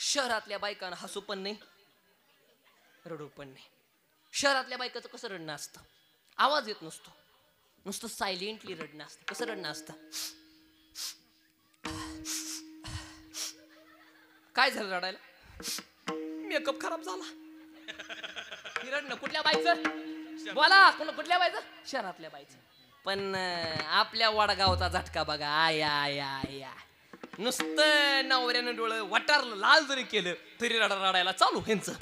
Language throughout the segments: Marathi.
शहरातल्या बायकांना हसू पण नाही रडू पण नाही. शहरातल्या बायकाचं कसं रडणं असतं, आवाज येत नसतो, नुसतं सायलेंटली रडणं असतं. कसं रडणं असतं, काय झालं रडायला, मेकअप खराब झाला. ही रडणं कुठल्या बायचं, बोला कुठल्या बायचं, शहरातल्या बायचं. पण आपल्या वडगावचा झटका बघा, आया आया आया, नुसतं नवऱ्यानं डोळं वटारलं लाल जरी केलं तरी रडायला चालू ह्यांचं.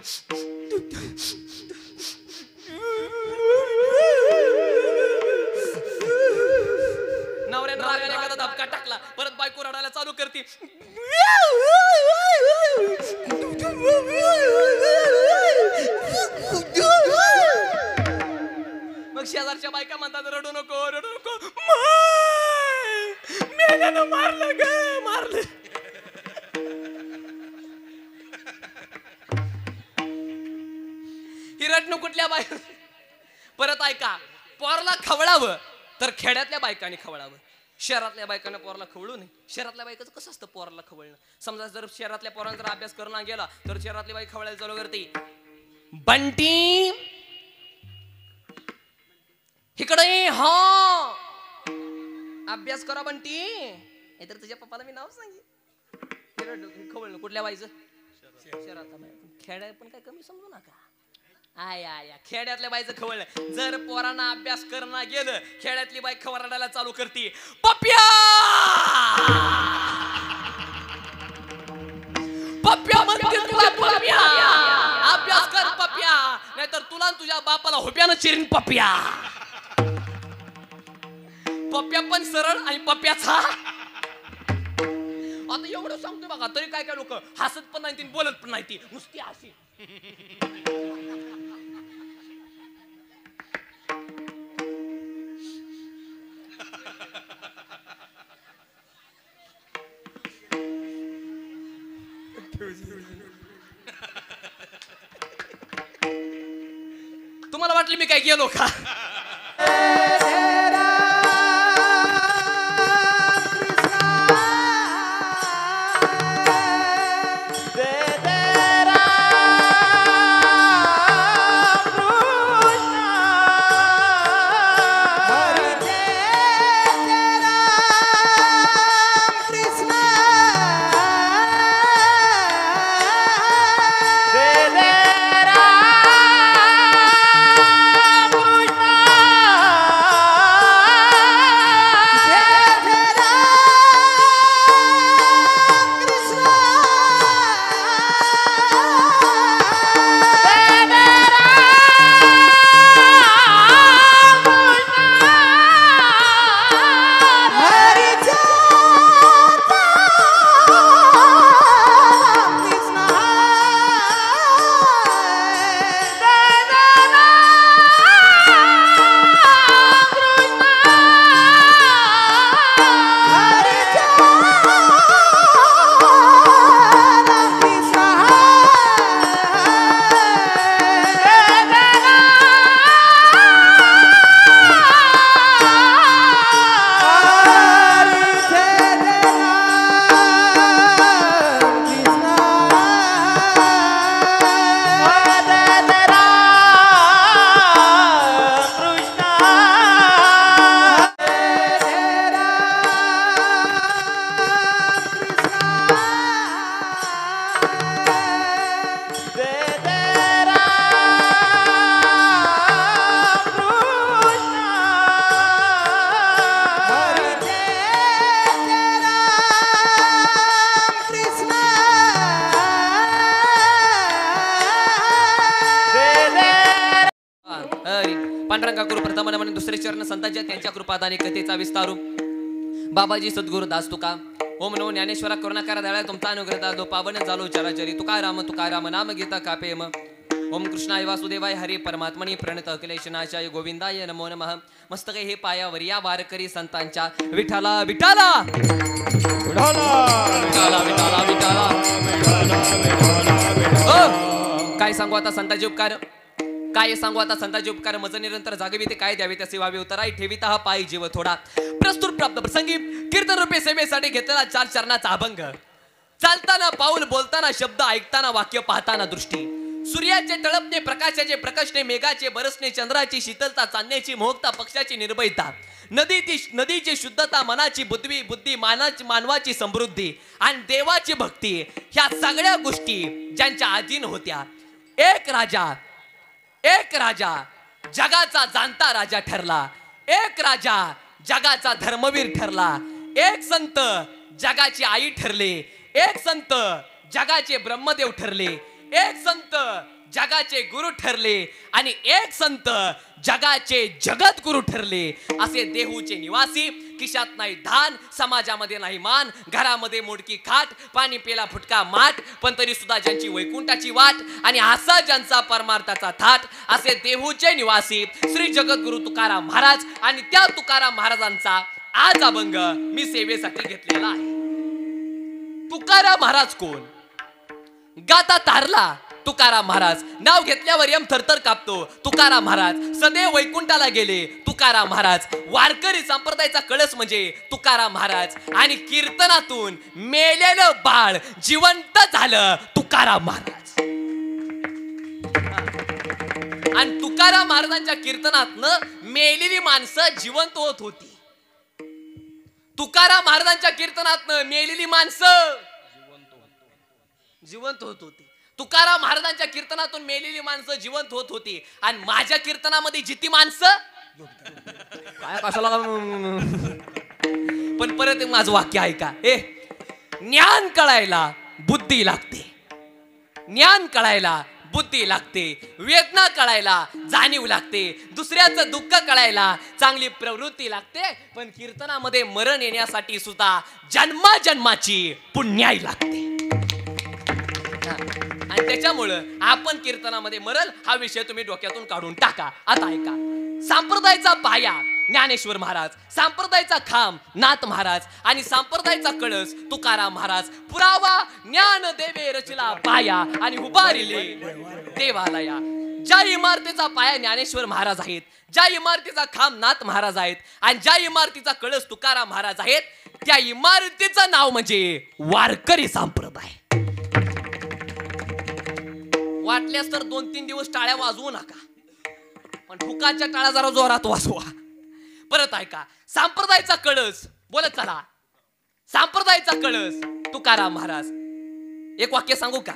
नवऱ्यानं रागाने एखादा धपका टाकला, परत बायको रडायला चालू करते. मग शेजारच्या बायका म्हणतात रडू नको रडू नको, मेल्यानं मारलं ग मारलं. ही रडणं कुठल्या बाय. परत ऐका, पोरला खवळावं तर खेड्यातल्या बायकांनी खवळावं, शहरातल्या बायकांना पोराला खवळू नये. शहरातल्या बायकाचं कसं असतं पोराला खवळणं, समजा जर शहरातल्या पोरांना जर अभ्यास करून गेला तर शहरातली बाई खवळायला चालू करते, बंटी इकडे हा अभ्यास करा बंटी, नाहीतर तुझ्या पप्पाला मी नाव सांगेन. खवळणं कुठल्या बाईचं, शहरातल्या बाई. खेड्यात पण काय कमी समजू नका. आया आया, खेड्यातल्या बाईचं खवळलं. जर पोरांना अभ्यास करणं गेलं, खेड्यातली बाई खवळायला चालू करते, पप्प्या पप्प्या म्हणते तुला, पप्प्या अभ्यास कर पप्प्या, नाहीतर तुला तुझ्या बापाला होप्यानं चिरीन पप्प्या. पप्प्या पण सरळ आणि पप्प्याचा. आता एवढं सांगतो बघा, तरी काय काय लोक हसत पण नाही बोलत पण नाही, नुसती हसी. तुम्हाला वाटलं मी काय गेलो का. पांडुरंगा गुरु प्रथम नमन दुसरे चरण संतांच्या त्यांच्या कृपादानी कथेचा विस्तारू बाबाजी सद्गुरु दास तुका. ओम नमो ज्ञानेश्वरा करुणाकार दयाळा तुमचा अनुग्रह दादो पावन झालो चराचरी. तुकाराम नाम गीता कापेम. ओम कृष्णाय वासुदेवाय हरी परमात्मनी प्रणत अखिलेशनाशाय गोविंदाय नमो नमः. मस्तके हे पायावर या वारकरी संतांच्या विठाला विठाला विठाला विठाला विठाला. काय सांगू आता संतांचे उपकार, काय सांगू आता संतांचे उपकार. मज निरंतर जागवी ते काय द्यावे त्याचे व्हावे उतराई ठेविता हा पायी जीव थोडा. प्रस्तुत प्राप्त प्रसंगी कीर्तन रूपे सेवेसाठी घेतलेला 4 चरणाचा अभंग चालताना पाऊल, बोलताना शब्द, ऐकताना वाक्य, पाहताना दृष्टी. सूर्याचे तळपणे, प्रकाशाचे प्रकाशने, मेघाचे बरसणे, चंद्राची शीतलता, चांदण्याची मोहकता, पक्षाची निर्भयता, नदीची शुद्धता, मनाची बुद्धी, मानवाची समृद्धी आणि देवाची भक्ती, ह्या सगळ्या गोष्टी ज्यांच्या अधीन होत्या. एक राजा जगाचा जाणता राजा ठरला. एक राजा जगाचा धर्मवीर ठरला. एक संत जगाची आई ठरले. एक संत जगाचे ब्रह्मदेव ठरले. एक संत जगाचे गुरु ठरले आणि एक संत जगाचे जगद्गुरु ठरले. असे देहूचे निवासी. खिशात नाही धान, समाजामध्ये नाही मान, घरामध्ये मोडकी खाट, पाणी पेला फुटका माठ, पण तरी सुद्धा ज्यांची वैकुंठाची वाट आणि असा ज्यांचा परमार्थाचा थाट, असे देहूचे निवासी श्री जगद्गुरु तुकाराम महाराज. आणि त्या तुकाराम महाराजांचा आज अभंग मी सेवेसाठी घेतलेला आहे. तुकाराम महाराज कोण? गाता तारला तुकाराम महाराज. नाव घेतल्यावर यम थरथर कापतो. तुकाराम महाराज सदैव वैकुंठाला गेले. तुकाराम महाराज वारकरी संप्रदायाचा कळस म्हणजे तुकाराम महाराज. आणि कीर्तनातून मेलेलं बाळ जिवंत झालं तुकाराम महाराज. आणि तुकाराम महाराजांच्या कीर्तनातनं मेलेली माणसं जिवंत होत होती. तुकाराम महाराजांच्या कीर्तनातनं मेलेली माणसं जिवंत होत होती. तुकाराम महाराजांच्या कीर्तनातून मेलेली माणसं जिवंत होत होती. आणि माझ्या कीर्तनामध्ये जिती माणसं काय कशाला. पण परत माझं वाक्य ऐका. ज्ञान कळायला बुद्धी लागते. ज्ञान कळायला बुद्धी लागते. वेदना कळायला जाणीव लागते. दुसऱ्याचं दुःख कळायला चांगली प्रवृत्ती लागते. पण कीर्तनामध्ये मरण येण्यासाठी सुद्धा जन्माजन्माची पुण्याई लागते. आणि त्याच्यामुळं आपण कीर्तनामध्ये मरल हा विषय तुम्ही डोक्यातून काढून टाका. आता ऐका. संप्रदायाचा पाया ज्ञानेश्वर महाराज, संप्रदायाचा खांब नाथ महाराज आणि संप्रदायाचा कळस तुकाराम महाराज. पुरावा ज्ञान देवे रचला पाया आणि उभारिले देवालया. ज्या इमारतीचा पाया ज्ञानेश्वर महाराज आहेत, ज्या इमारतीचा खांब नाथ महाराज आहेत आणि ज्या इमारतीचा कळस तुकाराम महाराज आहेत, त्या इमारतीचं नाव म्हणजे वारकरी संप्रदाय. वाटल्यास तर 2-3 दिवस टाळ्या वाजवू नका, पण फुकाच्या टाळ्या जरा जोरात वाजवा. परत ऐका. संप्रदायाचा कळस बोलत चला. संप्रदायाचा कळस तुकाराम महाराज. एक वाक्य सांगू का?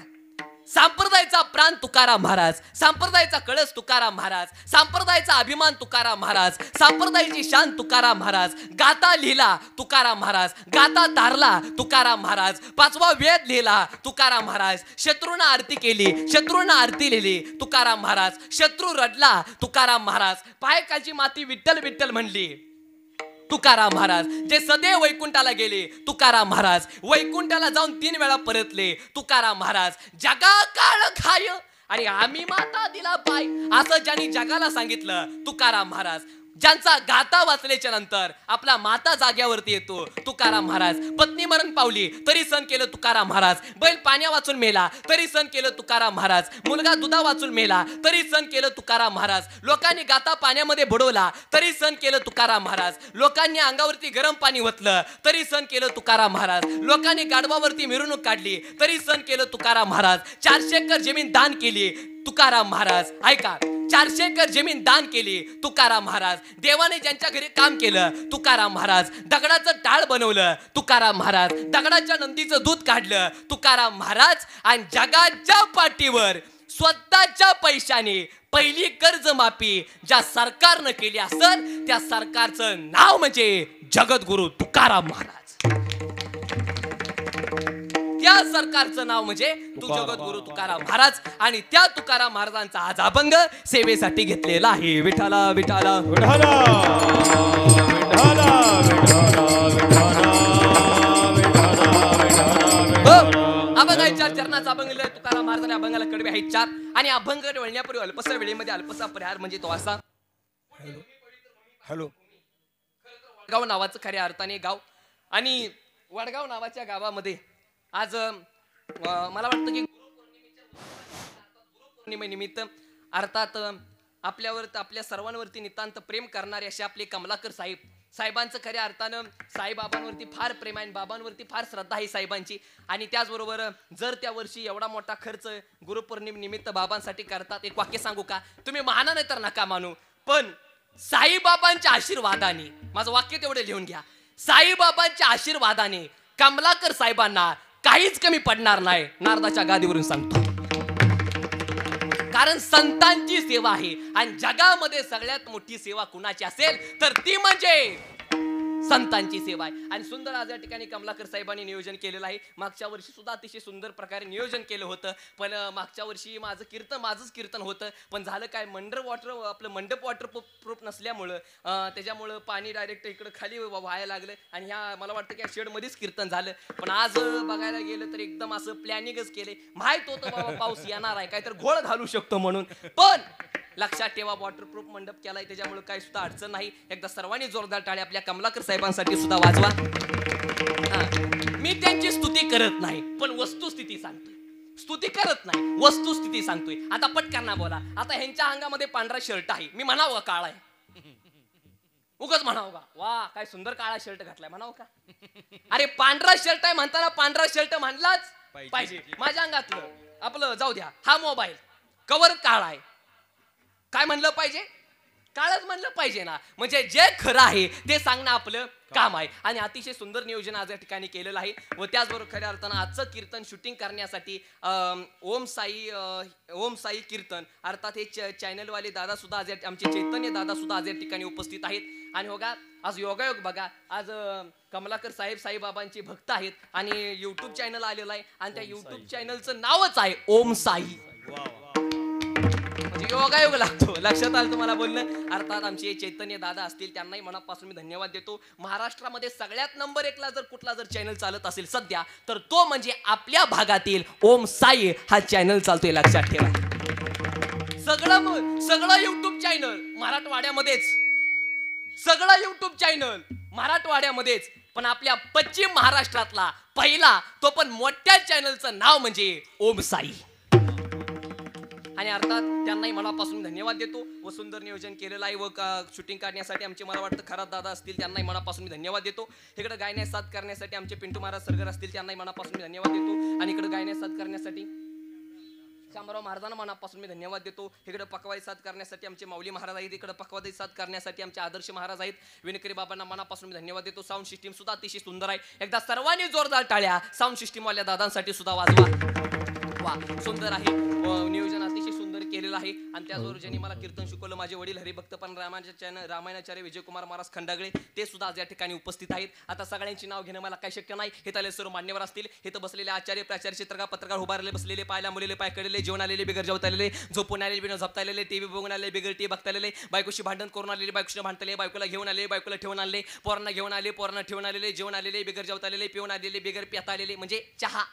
संप्रदायाचा प्राण तुकाराम महाराज, संप्रदायाचा कळस तुकाराम महाराज, संप्रदायाचा अभिमान तुकाराम महाराज, संप्रदायाची शान तुकाराम महाराज. गाता लिहिला तुकाराम महाराज, गाता तारला तुकाराम महाराज, 5वा वेद लिहिला तुकाराम महाराज. शत्रूंना आरती केली, शत्रूंना आरती लिहिली तुकाराम महाराज. शत्रू रडला तुकाराम महाराज. पायकाची माती विठ्ठल विठ्ठल म्हणली तुकाराम महाराज. जे सदैव वैकुंठाला गेले तुकाराम महाराज. वैकुंठाला जाऊन 3 वेळा परतले तुकाराम महाराज. जगा काळ खाय आणि आम्ही माता दिला पाय, असं ज्यांनी जगाला सांगितलं तुकाराम महाराज. ज्यांचा गाता वाचल्याच्या नंतर आपला माता जाग्यावरती येतो तुकाराम महाराज. पत्नी मरण पावली तरी सण केलं तुकाराम महाराज. बैल पाण्या वाचून मेला तरी सण केलं तुकाराम महाराज. मुलगा दुधा वाचून मेला तरी सण केलं तुकाराम महाराज. लोकांनी गाता पाण्यामध्ये बुडवला तरी सण केलं तुकाराम महाराज. लोकांनी अंगावरती गरम पाणी ओतलं तरी सण केलं तुकाराम महाराज. लोकांनी गाढवावरती मिरवणूक काढली तरी सण केलं तुकाराम महाराज. 400 एकर जमीन दान केली तुकाराम महाराज. ऐका. 400 एकर जमीन दान केली तुकाराम महाराज. देवाने ज्यांच्या घरी काम केलं तुकाराम महाराज. दगडाचं टाळ बनवलं तुकाराम महाराज. दगडाच्या नंदीचं दूध काढलं तुकाराम महाराज. आणि जगाच्या पाठीवर स्वतःच्या पैशाने पहिली कर्जमाफी ज्या सरकारनं केली असेल त्या सरकारचं नाव म्हणजे जगद्गुरु तुकाराम महाराज. त्या सरकारचं नाव म्हणजे तू जगद्गुरु तुकाराम महाराज. आणि त्या तुकाराम महाराजांचा आज अभंग सेवेसाठी घेतलेला आहे. विठाला विठाला विठाला अभंगाच्या चरणाचा अभंग तुकाराम महाराजांनी. अभंगाला कडवे आहेत 4 आणि अभंग वळण्यापूर्वी अल्पसा वेळेमध्ये अल्पसा परिहार म्हणजे तो असा. हॅलो. वडगाव नावाचं खऱ्या अर्थाने गाव. आणि वडगाव नावाच्या गावामध्ये आज मला वाटतं की गुरुपौर्णिमेनिमित्त अर्थात आपल्यावर आपल्या सर्वांवरती नितांत प्रेम करणारे असे आपले कमलाकर साहेब साहेबांचं खऱ्या अर्थानं साईबाबांवरती फार प्रेम आहे, बाबांवरती फार श्रद्धा आहे साहेबांची. आणि त्याचबरोबर जर त्या वर्षी एवढा मोठा खर्च गुरुपौर्णिमेनिमित्त बाबांसाठी करतात, एक वाक्य सांगू का, तुम्ही माना नाही तर नका मानू, पण साईबाबांच्या आशीर्वादाने, माझं वाक्य तेवढे लिहून घ्या, साईबाबांच्या आशीर्वादाने कमलाकर साहेबांना काहीच कमी पडणार नाही, नारदाच्या गादीवरून सांगतो. कारण संतांची सेवा आहे आणि जगामध्ये सगळ्यात मोठी सेवा कुणाची असेल तर ती म्हणजे संतांची सेवा आहे. आणि सुंदर आज या ठिकाणी कमलाकर साहेबांनी नियोजन केलेलं आहे. मागच्या वर्षी सुद्धा अतिशय सुंदर प्रकारे नियोजन केलं होतं, पण मागच्या वर्षी माझंच कीर्तन होतं, पण झालं काय, मंडप वॉटर प्रूफ नसल्यामुळं त्याच्यामुळं पाणी डायरेक्ट इकडं खाली व्हायला लागलं आणि मला वाटतं की शेडमध्येच कीर्तन झालं. पण आज बघायला गेलं तर एकदम असं प्लॅनिंगच केले, माहित होतं बाबा पाऊस येणार आहे, काहीतरी घोळ घालू शकतो म्हणून, पण लक्षात ठेवा वॉटरप्रूफ मंडप केलाय, त्याच्यामुळे काही सुद्धा अडचण नाही. एकदा सर्वांनी जोरदार टाळ्या आपल्या कमलाकर साहेबांसाठी सुद्धा वाजवा. मी त्यांची स्तुती करत नाही, पण वस्तुस्थिती सांगतोय. स्तुती करत नाही, वस्तुस्थिती सांगतोय. आता पटकन बोला, आता ह्यांच्या अंगामध्ये पांढरा शर्ट आहे, मी म्हणावं का काळा आहे? उगाच म्हणावं का, वा काय सुंदर काळा शर्ट घातलाय म्हणावं का? अरे पांढरा शर्ट आहे म्हणताना पांढरा शर्ट म्हणलाच पाहिजे. माझ्या अंगातलं आपलं जाऊ द्या, हा मोबाईल कवर काळा आहे, काय म्हणलं पाहिजे? काळच म्हणलं पाहिजे ना. म्हणजे जे खरं आहे ते सांगणं आपलं काम आहे. आणि अतिशय सुंदर नियोजन आज या ठिकाणी केलेलं आहे. व त्याचबरोबर खऱ्या अर्थानं आजचं कीर्तन शूटिंग करण्यासाठी ओम साई कीर्तन अर्थात हे चॅनलवाले दादा सुद्धा आज आमचे चैतन्य दादा सुद्धा आज या ठिकाणी उपस्थित आहेत. आणि हो का, आज योगायोग बघा, आज कमलाकर साहेब साईबाबांचे भक्त आहेत आणि युट्यूब चॅनल आलेलं आहे आणि त्या युट्यूब चॅनलचं नावच आहे ओम साई. योगायोग लागतो. लक्षात आलं तुम्हाला बोलणं. अर्थात आमचे चैतन्य दादा असतील त्यांनाही मनापासून मी धन्यवाद देतो. महाराष्ट्रामध्ये सगळ्यात नंबर 1 ला जर कुठला चॅनल चालत असेल सध्या तर तो म्हणजे आपल्या भागातील ओम साई हा चॅनल चालतोय, लक्षात ठेवा. सगळं युट्यूब चॅनल मराठवाड्यामध्येच, सगळं युट्यूब चॅनल मराठवाड्यामध्येच, पण आपल्या पश्चिम महाराष्ट्रातला पहिला तो पण मोठ्या चॅनलचं नाव म्हणजे ओम साई. आणि अर्थात त्यांनाही मनापासून धन्यवाद देतो. व सुंदर नियोजन केलेलं आहे व शूटिंग काढण्यासाठी आमचे मला वाटतं खराब दादा असतील त्यांनाही मनापासून मी धन्यवाद देतो. इकडे गायण्यास साथ करण्यासाठी आमचे पिंटू महाराज सरगर असतील त्यांनाही मनापासून मी धन्यवाद देतो. आणि इकडे गायण्यास साथ करण्यासाठी शामराव महाराजांना मनापासून मी धन्यवाद देतो. इकडे पकवाई साथ करण्यासाठी आमचे माऊली महाराज आहेत, इकडे पकवाई साथ करण्यासाठी आमचे आदर्श महाराज आहेत. विनकरी बाबांना मनापासून मी धन्यवाद देतो. साऊंड सिस्टीम सुद्धा अतिशय सुंदर आहे. एकदा सर्वांनी जोरदार टाळ्या साऊंड सिस्टीमवाल्या दादांसाठी सुद्धा वाजवा. वा सुंदर आहे, नियोजन अतिशय सुंदर केलेलं आहे. आणि त्याचबरोबर ज्यांनी मला कीर्तन शिकवलं माझे वडील हरिभक्तपण रामायणाचार्य विजयकुमार महाराज खंडागळे ते सुद्धा आज या ठिकाणी उपस्थित आहेत. आता सगळ्यांची नाव घेणं मला काही शक्य नाही, हे त्याला सर्व मान्यवर असतील. हे तर बसलेले आचार्य प्राचार्य चित्रकार पत्रकार उभारले बसलेले, पायला मुलेले पाय कडेले, जेवण आलेले बिगर जेवता आलेले, झोपून आलेले बिना झोपता आलेले, टीव्ही बघून आलेले बिगर टी बघता आलेले, बायकोशी भांडण करून आलेले, बायकोशी भांडतले, बायकोला घेऊन आले, बायकोला ठेवून आणले, पोरांना घेऊन आले, पोरांना ठेवून आलेले, जेवण आलेले बिगर जेवता आलेले, पिऊन आलेले बिगर पिता आलेले, म्हणजे चहा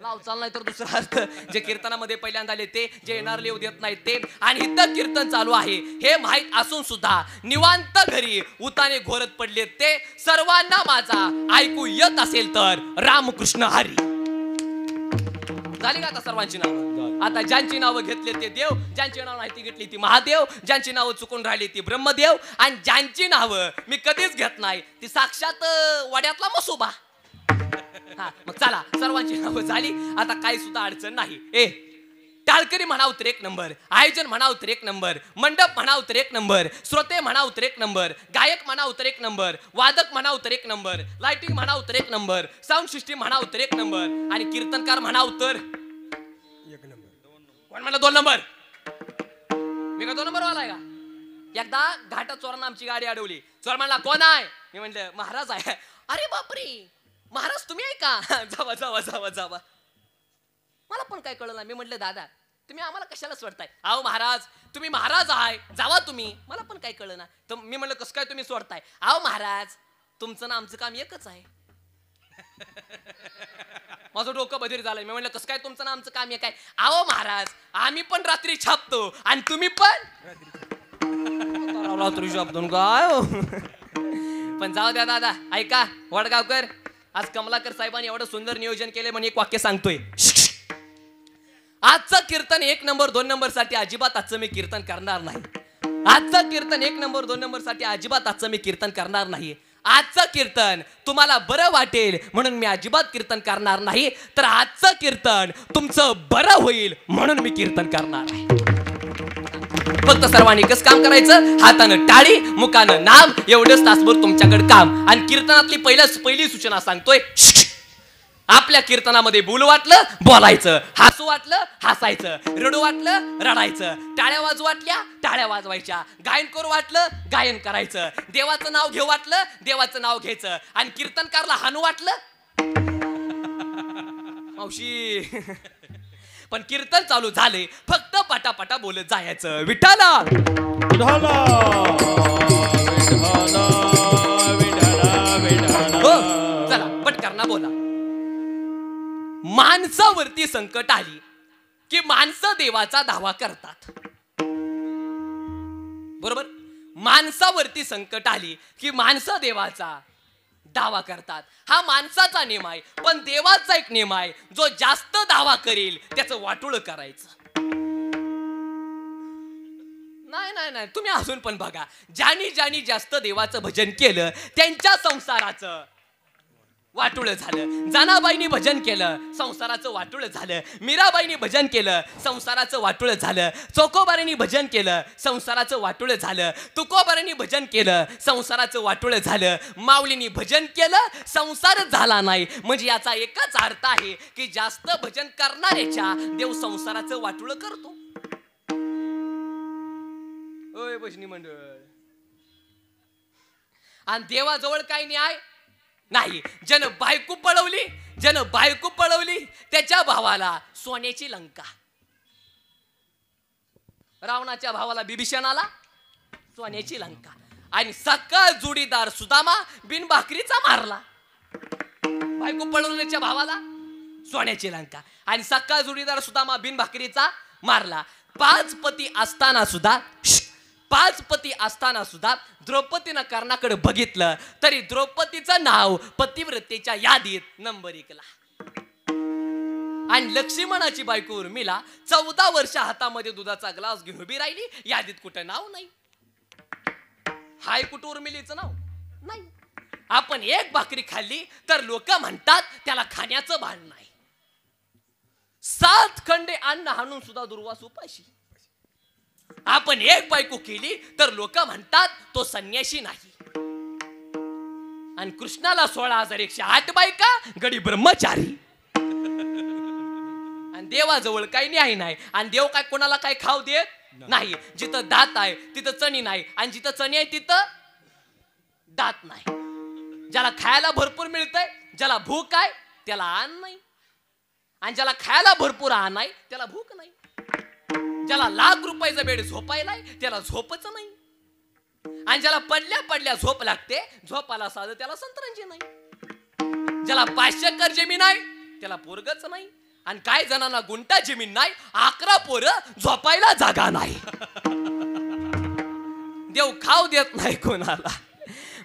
लाव चाल नाही तर दुसरा अर्थ. जे कीर्तनामध्ये पहिल्यांदा आले ते, जे येणार लिहू देत नाही ते, आणि इथं कीर्तन चालू आहे हे माहित असून सुद्धा निवांत घरी उताने घोरत पडले ते सर्वांना माझा ऐकू येत असेल तर रामकृष्ण हरी. झाली का आता सर्वांची नावं? आता ज्यांची नावं घेतली ते देव, ज्यांची नावं नाही ती घेतली ती महादेव, ज्यांची नावं चुकून राहिली ती ब्रह्मदेव, आणि ज्यांची नावं मी कधीच घेत नाही ती साक्षात वड्यातला मसोबा. हा मग चला, सर्वांची नावं झाली, आता काही सुद्धा अडचण नाही. टाळकरी म्हणाव तर 1 नंबर, आयोजन म्हणाव तर 1 नंबर, मंडप म्हणाव तर 1 नंबर, श्रोते म्हणाव तर 1 नंबर, गायक म्हणाव तर 1 नंबर, वादक म्हणाव तर 1 नंबर, लाइटिंग म्हणाव तर 1 नंबर, साऊंड सिस्टीम म्हणाव तर 1 नंबर, आणि कीर्तनकार म्हणाव तर 1 नंबर. कोण म्हणलं 2 नंबर? मी का 2 नंबर वाला आहे का? एकदा घाटात चोरांना आमची गाडी अडवली. चोर म्हणला कोण आहे? मी म्हणलं महाराज आहे. अरे बापरे, महाराज तुम्ही आहे का? जावा जावा जावा जावा. मला पण काय कळलं नाही. मी म्हटलं दादा तुम्ही आम्हाला कशाला सोडताय? अहो महाराज तुम्ही महाराज आहे, जावा तुम्ही. मला पण काय कळलं ना. तर मी म्हणलं कसं काय तुम्ही सोडताय? अहो महाराज तुमचं ना आमचं काम एकच आहे. माझं डोकं बधीर झालंय. मी म्हणलं कसं काय तुमचं ना आमचं काम एक आहे? अहो महाराज आम्ही पण रात्री छापतो आणि तुम्ही पण रात्री छापतो काय? पण जाऊ द्या दादा, ऐका वडगावकर, आज कमलाकर साहेबांनी एवढं सुंदर नियोजन केले म्हणून एक वाक्य सांगतोय. आजचं कीर्तन 1 नंबर 2 नंबर साठी अजिबात आजचं मी कीर्तन करणार नाही. आजचं कीर्तन 1 नंबर 2 नंबर साठी अजिबात आजचं मी कीर्तन करणार नाही. आजचं कीर्तन तुम्हाला बरं वाटेल म्हणून मी अजिबात कीर्तन करणार नाही, तर आजचं कीर्तन तुमचं बरं होईल म्हणून मी कीर्तन करणार आहे. फक्त सर्वांनी एकच काम करायचं, हातानं टाळी मुखानं नाम, एवढंच तासभर तुमच्याकडे काम. आणि कीर्तनातली पहिली सूचना सांगतोय, आपल्या कीर्तनामध्ये बोलू वाटलं बोलायचं, हसू वाटलं हसायचं, रडू वाटलं रडायचं, टाळ्या वाजू वाटल्या टाळ्या वाजवायच्या, गायन करू वाटलं गायन करायचं, देवाचं नाव घेऊ वाटलं देवाचं नाव घ्यायचं, आणि कीर्तनकारला हानू वाटलं मावशी पण कीर्तन चालू झाले फक्त पटापटा बोलत जायचं. विठाला हो चला पटकरना बोला. माणसावरती संकट आली की माणसं देवाचा दावा करतात, बरोबर. माणसावरती संकट आली की माणसं देवाचा दावा करतात. हा माणसाचा नियम आहे, पण देवाचा एक नियम आहे, जो जास्त दावा करेल त्याचं वाटोळ करायचं. नाही नाही नाही, तुम्ही अजून पण बघा, ज्यांनी जास्त देवाचं भजन केलं त्यांच्या संसाराचं वाटोळ झालं. जनाबाईंनी भजन केलं संसाराचं वाटोळ झालं, मीराबाईंनी भजन केलं संसाराचं वाटोळ झालं, चोकोबारांनी भजन केलं संसाराचं वाटोळ झालं, तुकोबारांनी भजन केलं संसाराचं वाटोळ झालं, माऊलींनी भजन केलं संसार झाला नाही. म्हणजे याचा एकच अर्थ आहे की जास्त भजन करणाऱ्याच्या देव संसाराचं वाटोळ करतो. ओय भजनी मंडळ, आणि देवाजवळ काही न्याय नाही. जन बायको पळवली त्याच्या भावाला सोन्याची लंका, रावणाच्या भावाला बिभीषणाला सोन्याची लंका, आणि सकाळ जोडीदार सुदामा बिन भाकरीचा मारला. बायको पळवण्याच्या भावाला सोन्याची लंका, आणि सकाळ जोडीदार सुदामा बिन भाकरीचा मारला. 5 पती असताना सुद्धा द्रौपदीनं कर्णाकडे बघितलं तरी द्रौपदीचं नाव पतिव्रतेच्या यादीत नंबर 1 ला. आणि लक्ष्मणाची बायको उर्मिला 14 वर्ष हातामध्ये दुधाचा ग्लास घेऊन उभी राहिली, यादीत कुठं नाव नाही. हाय कुठं उर्मिलीचं नाव नाही. आपण एक भाकरी खाल्ली तर लोक म्हणतात त्याला खाण्याचं भान नाही. 7 खंडे अन्न हाणून सुद्धा दुर्वास उपाशी. आपण एक बायको केली तर लोक म्हणतात तो संन्यासी नाही. आणि कृष्णाला 16,108 बायका, गडी ब्रह्मचारी. आणि देवाजवळ काही न्याय नाही, आणि देव काय कोणाला काय खाऊ देत नाही. जिथं दात आहे तिथं चणी नाही, आणि जिथं चणी आहे तिथं दात नाही. ज्याला खायला भरपूर मिळतंय, ज्याला भूक आहे त्याला अन्न नाही, आणि ज्याला खायला भरपूर अन्न आहे त्याला भूक नाही. ज्याला लाख रुपयाचा बेड झोपायला त्याला झोपच नाही, आणि ज्याला पडल्या झोप लागते झोपाला साधं त्याला संतरंजी नाही. ज्याला 500 एकर जमीन आहे त्याला पोरगच नाही, आणि काय जणांना गुंठा जमीन नाही, 11 पोरं झोपायला जागा नाही. देव खाऊ देत नाही कोणाला.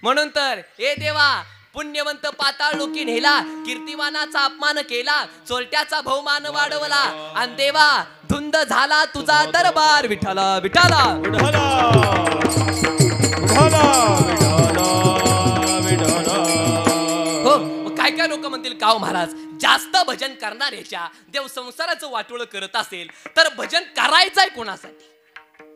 म्हणून तर हे देवा, पुण्यवंत पाताळ लोकी नेला, कीर्तिवानाचा अपमान केला, चोरट्याचा बहुमान वाढवला, आणि देवा धुंद झाला तुझा दरबार. विठाला विठाला हो. काय लोक म्हणतील काव महाराज, जास्त भजन करणाऱ्याच्या देव संसाराचं वाटोळ करत असेल तर भजन करायचंय कोणासाठी.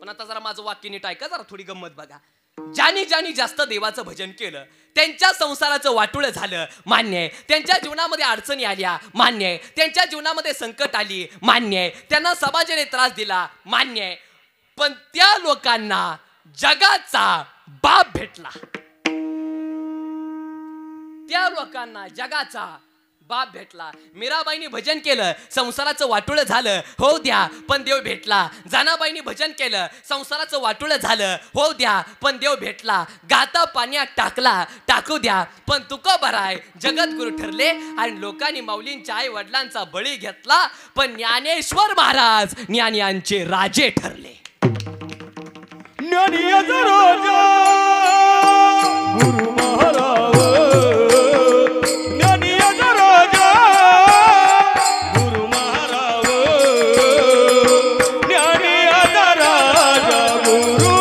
पण आता जरा माझं वाक्य नीट ऐका, जरा थोडी गंमत बघा. ज्यांनी जास्त देवाचं भजन केलं त्यांच्या संसाराचं वाटोळ झालं, मान्य आहे. त्यांच्या जीवनामध्ये अडचणी आल्या, मान्य आहे. त्यांच्या जीवनामध्ये संकट आली, मान्य आहे. त्यांना समाजाने त्रास दिला, मान्य आहे. पण त्या लोकांना जगाचा बाप भेटला. त्या लोकांना जगाचा बाप भेटला. मीराबाईंनी भजन केलं संसाराचं वाटोळ झालं, हो द्या, पण देव भेटला. जनाबाईंनी भजन केलं संसाराचं वाटोळ झालं, हो द्या, पण देव भेटला. गाता पाण्यात टाकला, टाकू द्या, पण तुकोबाराय जगद्गुरु ठरले, आणि लोकांनी माऊलींच्या आई वडिलांचा बळी घेतला, पण ज्ञानेश्वर महाराज ज्ञानियांचे राजे ठरले. ज्ञानियाचा राजा गुरु महाराज, ज्ञानियाचा राजा गुरु महाराज, ज्ञानियाचा राजा गुरु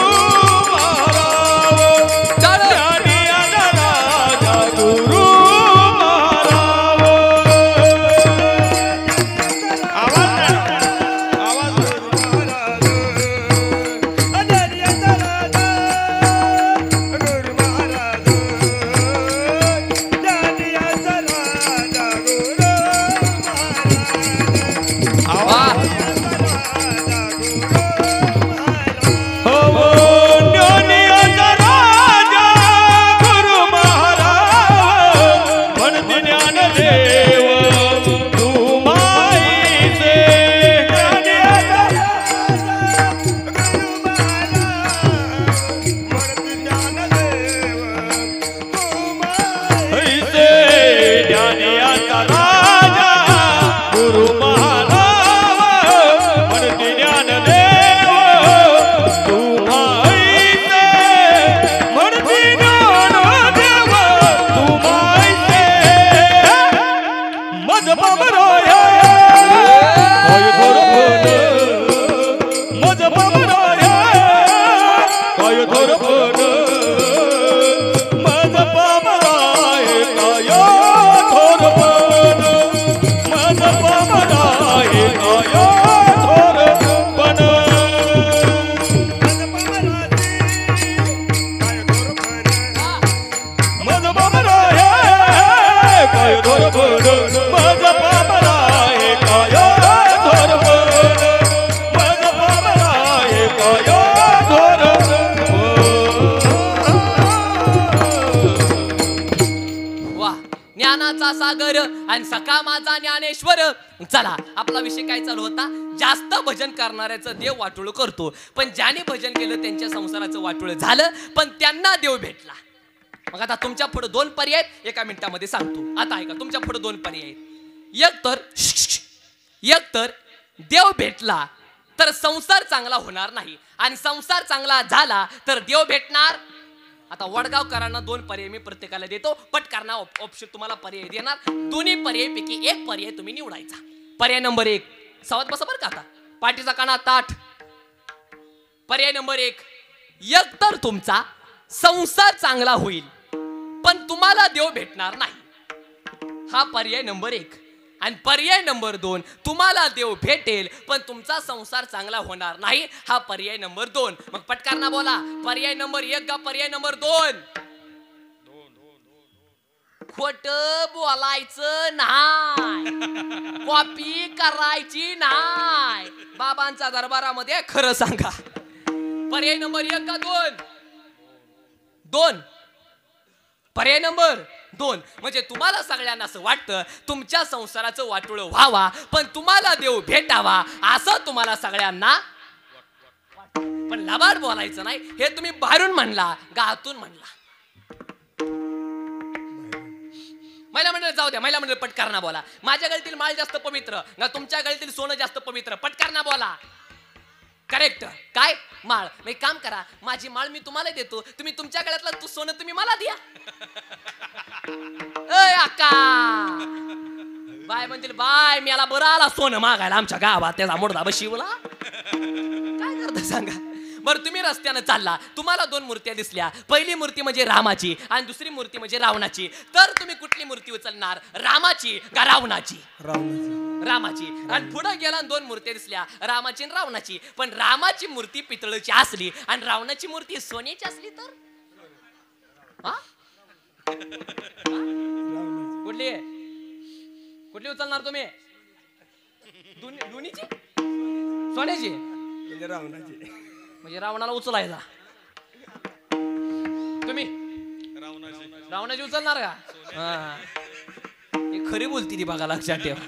वा, ज्ञानाचा सागर आणि सखा माझा ज्ञानेश्वर. चला, आपला विषय काय चालू होता? जास्त भजन करणाऱ्याचं देव वाटोळ करतो, पण ज्याने भजन केलं त्यांच्या संसाराचं वाटोळ झालं, पण त्यांना देव भेटला. मग आता तुमच्या पुढे दोन पर्याय आहेत, एका मिनिटामध्ये सांगतो. आता ऐका, तुमच्या पुढे दोन पर्याय आहेत. एक तर देव भेटला तर संसार चांगला होणार नाही, आणि संसार चांगला झाला तर देव भेटणार. आता वडगावकरांना दोन पर्याय मी प्रत्येकाला देतो. पटकरना ऑप्शन तुम्हाला पर्याय देणार. दोन्ही पर्यायपैकी एक पर्याय तुम्ही निवडायचा. पर्याय नंबर 1, सावध बसा बरं का, आता पाठीचा काना ताठ. पर्याय नंबर 1, एक तर तुमचा संसार चांगला होईल पण तुम्हाला देव भेटणार नाही. हा पर्याय नंबर 1. आणि पर्याय नंबर 2, तुम्हाला देव भेटेल पण तुमचा संसार चांगला होणार नाही. हा पर्याय नंबर 2. मग पटकरना बोला, पर्याय नंबर 1 का पर्याय नंबर 2? खोट बोलायचं नाही, कॉपी करायची नाही. बाबांच्या दरबारामध्ये खरं सांगा, पर्याय नंबर 1 का 2? पर्याय नंबर 2. म्हणजे तुम्हाला सगळ्यांना असं वाटतं तुमच्या संसाराचं वाटोळ व्हावा पण तुम्हाला देव भेटावा, असं तुम्हाला सगळ्यांना. पण लबाड बोलायचं नाही, हे तुम्ही बाहेरून म्हणला का आतून म्हणला? महिला मंडळ जाऊ द्या, महिला मंडळ पटकरना बोला. माझ्या गळीतील माळ जास्त पवित्र ना तुमच्या गळीतील सोनं जास्त पवित्र? पटकरना बोला. करेक्ट. काय माळ? मी काम करा, माझी माळ मी तुम्हाला देतो, तुम्ही तुमच्या गळ्यातलं सोनं तुम्ही मला द्या. ए अक्का, बाय म्हणतील बाय मी याला बरं आला सोनं मागायला आमच्या गावात, त्याचा मोडदा बशिवला. काय करता सांगा बरं? तुम्ही रस्त्यानं चालला, तुम्हाला 2 मूर्त्या दिसल्या. पहिली मूर्ती म्हणजे रामाची आणि दुसरी मूर्ती म्हणजे रावणाची. तर तुम्ही कुठली मूर्ती उचलणार, रामाची का रावणाची? रामाची. आणि पुढे गेला 2 मूर्त्या दिसल्या, रामाची आणि रावणाची. पण रामाची मूर्ती पितळेची असली आणि रावणाची मूर्ती सोन्याची असली तर कुठली उचलणार तुम्ही? दोन्हीची? सोन्याची म्हणजे रावणाला उचलायचा तुम्ही? रावणाची उचलणार का? हे खरी बोलती ती बघा, लक्षात ठेवा.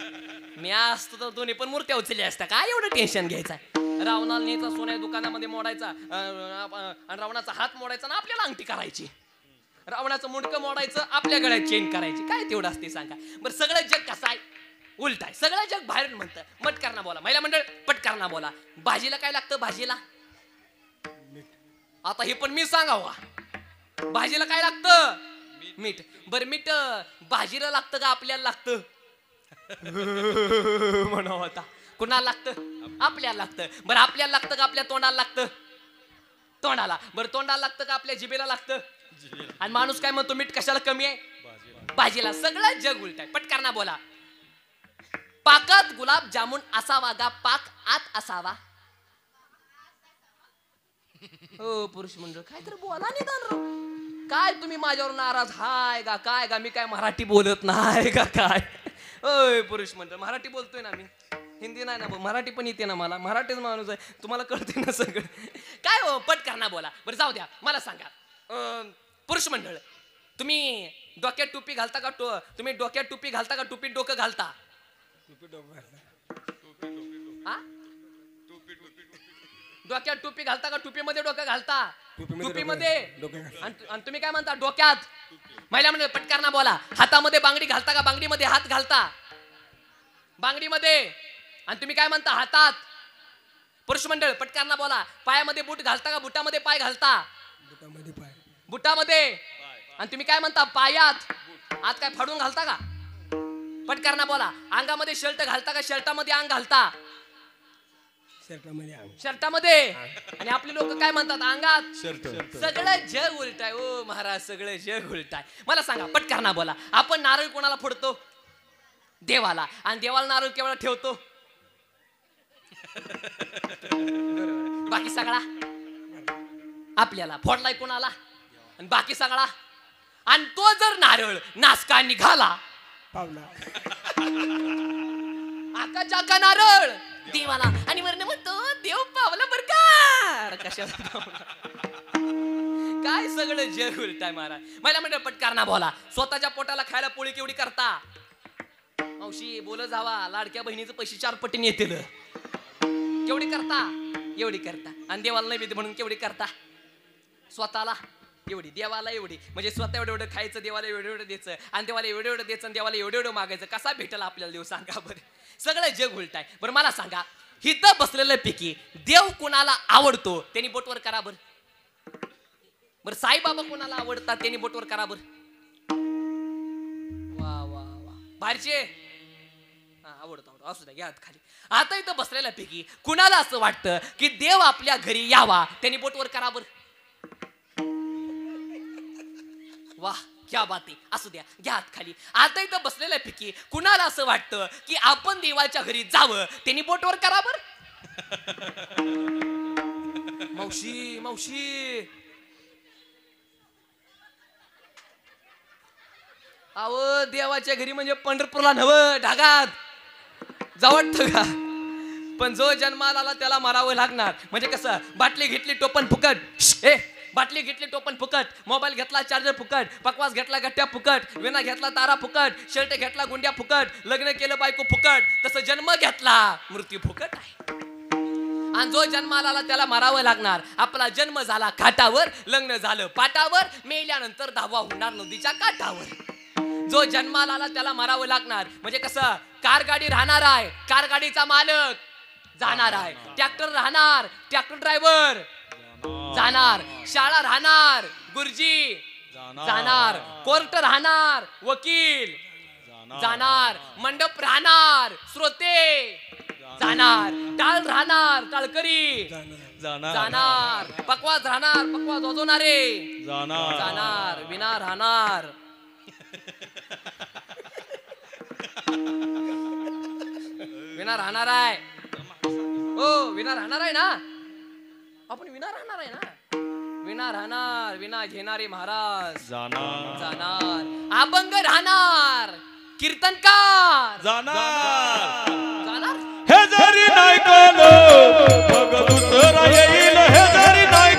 मी असतो तर दोन्ही पण मूर्त्या उचलल्या असत्या. काय एवढं टेन्शन घ्यायचं? रावणाला न्यायचा सोन्या दुकानामध्ये मोडायचा आणि रावणाचा हात मोडायचा ना आपल्याला अंगठी करायची. रावणाचं मुंडकं मोडायचं, आपल्या गळ्यात चेन करायची. काय तेवढं असते सांगा बरं? सगळं जग कसं आहे? उलट आहे. सगळं जग बाहेरून म्हणतं. पटकरना बोला, महिला मंडळ पटकरना बोला. भाजीला काय लागतं? भाजीला आता हे पण मी सांगावा, भाजीला काय लागतं? मीठ. बरं मीठ भाजीला लागतं का आपल्याला लागतं? म्हणावं आता. कुणाला लागतं? आपल्याला लागतं. बरं आपल्याला लागतं का आपल्या तोंडाला लागतं? तोंडाला. बरं तोंडाला लागतं का आपल्या जिभेला लागतं? आणि माणूस काय म्हणतो, मीठ कशाला कमी आहे? भाजीला. सगळं जग उलट आहे. पटकरना बोला. पाकात गुलाब जामुन असावा का पाक आत असावा? हो पुरुष मंडळ काय तर बोला निदान राव. काय तुम्ही माझ्यावर नाराज हाय का काय का? मी काय मराठी बोलत नाही का काय? ओय पुरुष मंडळ, मराठी बोलतोय ना मी, हिंदी नाही ना, मराठी पण येते ना मला. मराठीच माणूस आहे, तुम्हाला कळते ना सगळं. काय हो पटकरना बोला. बरं जाऊ द्या, मला सांगा पुरुष मंडळ, तुम्ही डोक्यात टोपी घालता का? तुम्ही डोक्यात टोपी घालता का टोपीत डोकं घालता? डोक्यात टोपी घालता का टोपीमध्ये डोकं घालता? टोपीमध्ये. आणि तुम्ही काय म्हणता? डोक्यात. महिला म्हणजे पटकरना बोला. हातामध्ये बांगडी घालता का बांगडीमध्ये हात घालता? बांगडीमध्ये. आणि तुम्ही काय म्हणता? हातात. पुरुष मंडळ पटकरना बोला. पायामध्ये बूट घालता का बुटामध्ये पाय घालता? बुटामध्ये. आणि तुम्ही काय म्हणता? पायात. आत काय फाडून घालता का? पटकरना बोला. अंगामध्ये शर्ट घालता का शर्टामध्ये अंग घालता? शर्टामध्ये. आणि आपले लोक काय म्हणतात? अंगात शर्ट. सगळं जग उलट आहे. ओ महाराज, सगळं जग उलट आहे. मला सांगा पटकरना बोला. आपण नारळ कोणाला फोडतो? देवाला. आणि देवाला नारळ केवढा ठेवतो? बाकी सगळा आपल्याला फोडलाय कोणाला आणि बाकी सगळा आणि तो जर नारळ नासका निघाला पावला आका जाका नारळ देवाला आणि वरनं म्हणतो देव पावला बर का कशाला काय सगळं जग उलटाय महाराज. मला म्हणलं पटकारना बोला स्वतःच्या पोटाला खायला पोळी केवढी करता मावशी बोल जावा लाडक्या बहिणीचं पैसे 4 पटीने येतील केवढी करता एवढी करता आणि देवाला नैवेद्य म्हणून केवढी करता स्वतःला एवढी देवाला एवढी म्हणजे स्वतः एवढं एवढं खायचं देवाला एवढं एवढं द्यायचं आणि देवाला एवढं एवढं द्यायचं आणि देवाला एवढं एवढं मागायचं कसा भेटला आपल्याला देव सांगा बरं. सगळं जग उलटाय. बरं मला सांगा हिथं बसलेलं पैकी देव कोणाला आवडतो त्यांनी बोटवर करा बरं. बरं साईबाबा कोणाला आवडतात त्यांनी बोटवर करा बरं. वा वा वा बाहेरचे आवडतो असू द्या घ्या खाली. आता इथं बसलेल्या पैकी कुणाला असं वाटतं की देव आपल्या घरी यावा त्यांनी बोटवर करा बरं. वाह क्या बात आहे असू द्या घ्या हात खाली. आता इथं बसलेल्या पैकी कुणाला असं वाटतं की आपण देवाच्या घरी जावं त्यांनी बोटवर करा बर. मावशी मावशी अहो देवाच्या घरी म्हणजे पंढरपूरला नव्ह ढागात जावट का पण जो जन्माला आला त्याला मारावं लागणार. म्हणजे कसं बाटली घेतली टोपण फुकट बाटली घेतली टोपण फुकट मोबाईल घेतला चार्जर फुकट पकवास घेतला गट्ट्या फुकट विना घेतला तारा फुकट शर्ट घेतला गुंड्या फुकट लग्न केलं बायको फुकट तसं जन्म घेतला मृत्यू फुकट आहे. आणि जो जन्माला आला त्याला मारावं लागणार. आपला जन्म झाला घाटावर लग्न झालं पाटावर मेल्यानंतर धावा होणार नदीच्या काठावर. जो जन्माला आला त्याला मारावं लागणार. म्हणजे कसं कार गाडी राहणार आहे कार गाडीचा मालक जाणार आहे. ट्रॅक्टर राहणार ट्रॅक्टर ड्रायव्हर जाणार. शाळा राहणार गुरुजी जाणार. कोर्ट राहणार वकील जाणार. मंडप राहणार श्रोते जाणार. टाळ राहणार टाळकरी जाणार. पकवास राहणार पकवास वाजवणारे जाणार. विना राहणार विना राहणार आहे. हो विना राहणार आहे ना आपण विना राहणार आहे ना. विना राहणार विना घेणारे महाराज जाणार. अभंग राहणार कीर्तनकार जाणार. हे जरी नाही कळलं मग दुसरा येईल. हे जरी नाही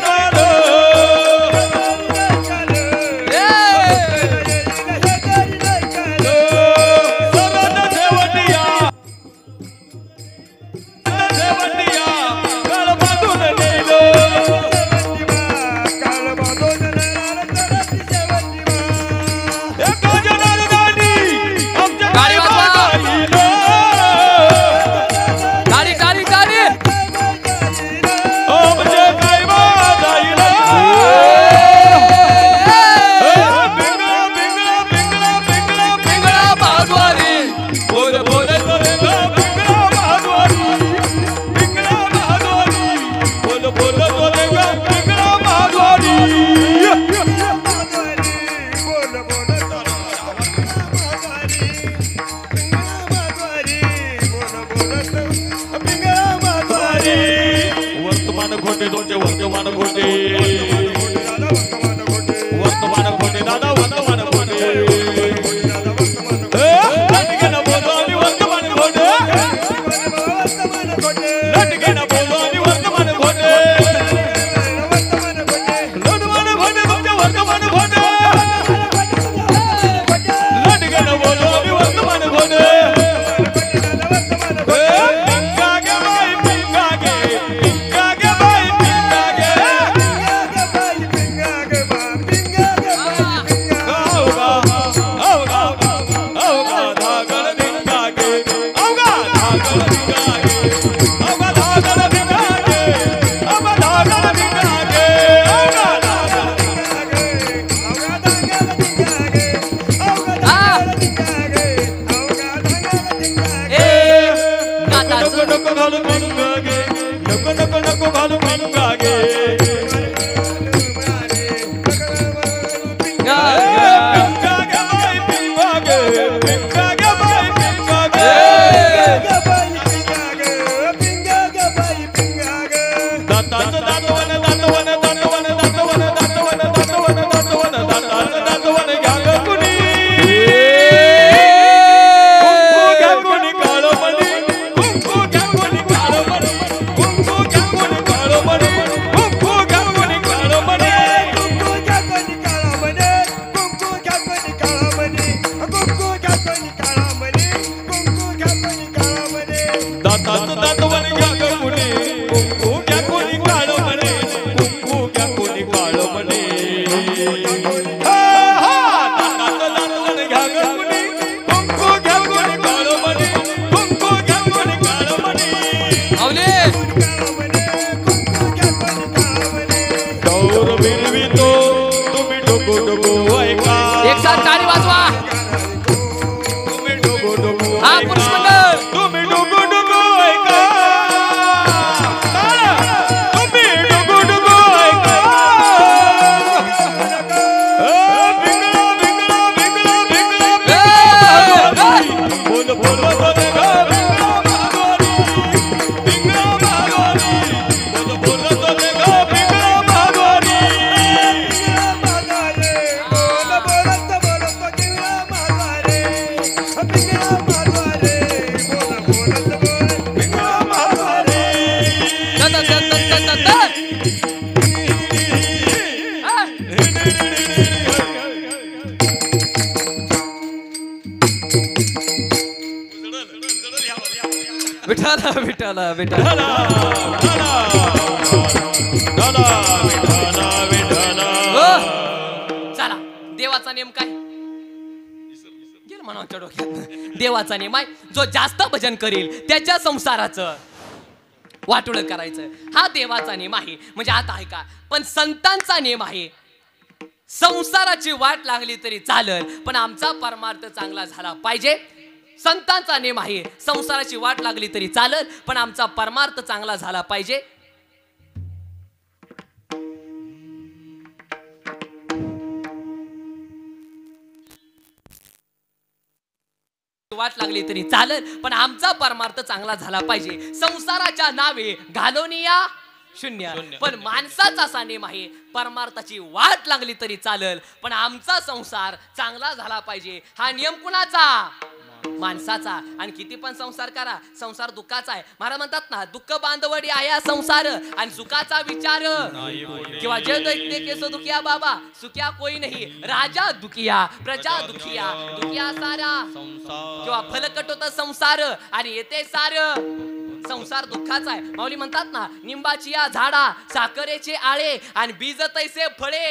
दातात दातवन घ्या ग कुणी कुंकू घ्या कोणी काळ म्हणे कुंकू घ्या कोणी काळ म्हणे दातात दातवन घ्या ग कुणी कुंकू घ्या कोणी काळ म्हणे कुंकू घ्या कोणी काळ म्हणे आवले गौर मिरवितो तुम्ही डोको डोको ऐका एक साथ टाळी वाजवा तुम्ही डोको डोको हा पुरुष मंडळ तुम्ही डोको डोको ऐका तुम्ही डोको डोको ऐका भिंगला भिंगला भिंगला भिंगला बोल बोल बोल ग भिंगला भागोरी बोल बोल बोल ग भिंगला भागोरी विठाला विठाला विठाला विठाला विठाला विठाला चला देवाचा नेम काय गेल मनाच्या डोक्यात देवाचा नेम आहे जो जास्त भजन करेल त्याच्या संसाराचं वाटोळं करायचं हा देवाचा नेम आहे म्हणजे आता आहे का पण संतांचा नेम आहे संसाराची वाट लागली तरी चालेल पण आमचा परमार्थ चांगला झाला पाहिजे संतांचा नेम आहे संसाराची वाट लागली तरी चालेल पण आमचा परमार्थ चांगला झाला पाहिजे वाट लागली तरी चालेल पण आमचा परमार्थ चांगला झाला पाहिजे संसाराच्या नावे घालोनिया शून्य पण माणसाचा असा नेम आहे परमार्थाची वाट लागली तरी चालेल पण आमचा संसार चांगला झाला पाहिजे हा नियम कुणाचा माणसाचा आणि किती पण संसार करा संसार दुःखाचा आहे महाराज म्हणतात ना दुःख बांधवडी आहे संसार आणि सुखाचा विचार किंवा जे दैत्य केस दुखिया बाबा सुखिया कोई नाही राजा दुखिया प्रजा दुखिया दुखिया सारा किंवा फलकट होता संसार आणि येते सार संसार दुःखाचा आहे माऊली म्हणतात ना निंबाची या झाडा साखरेचे आळे आणि बीज तैसे फळे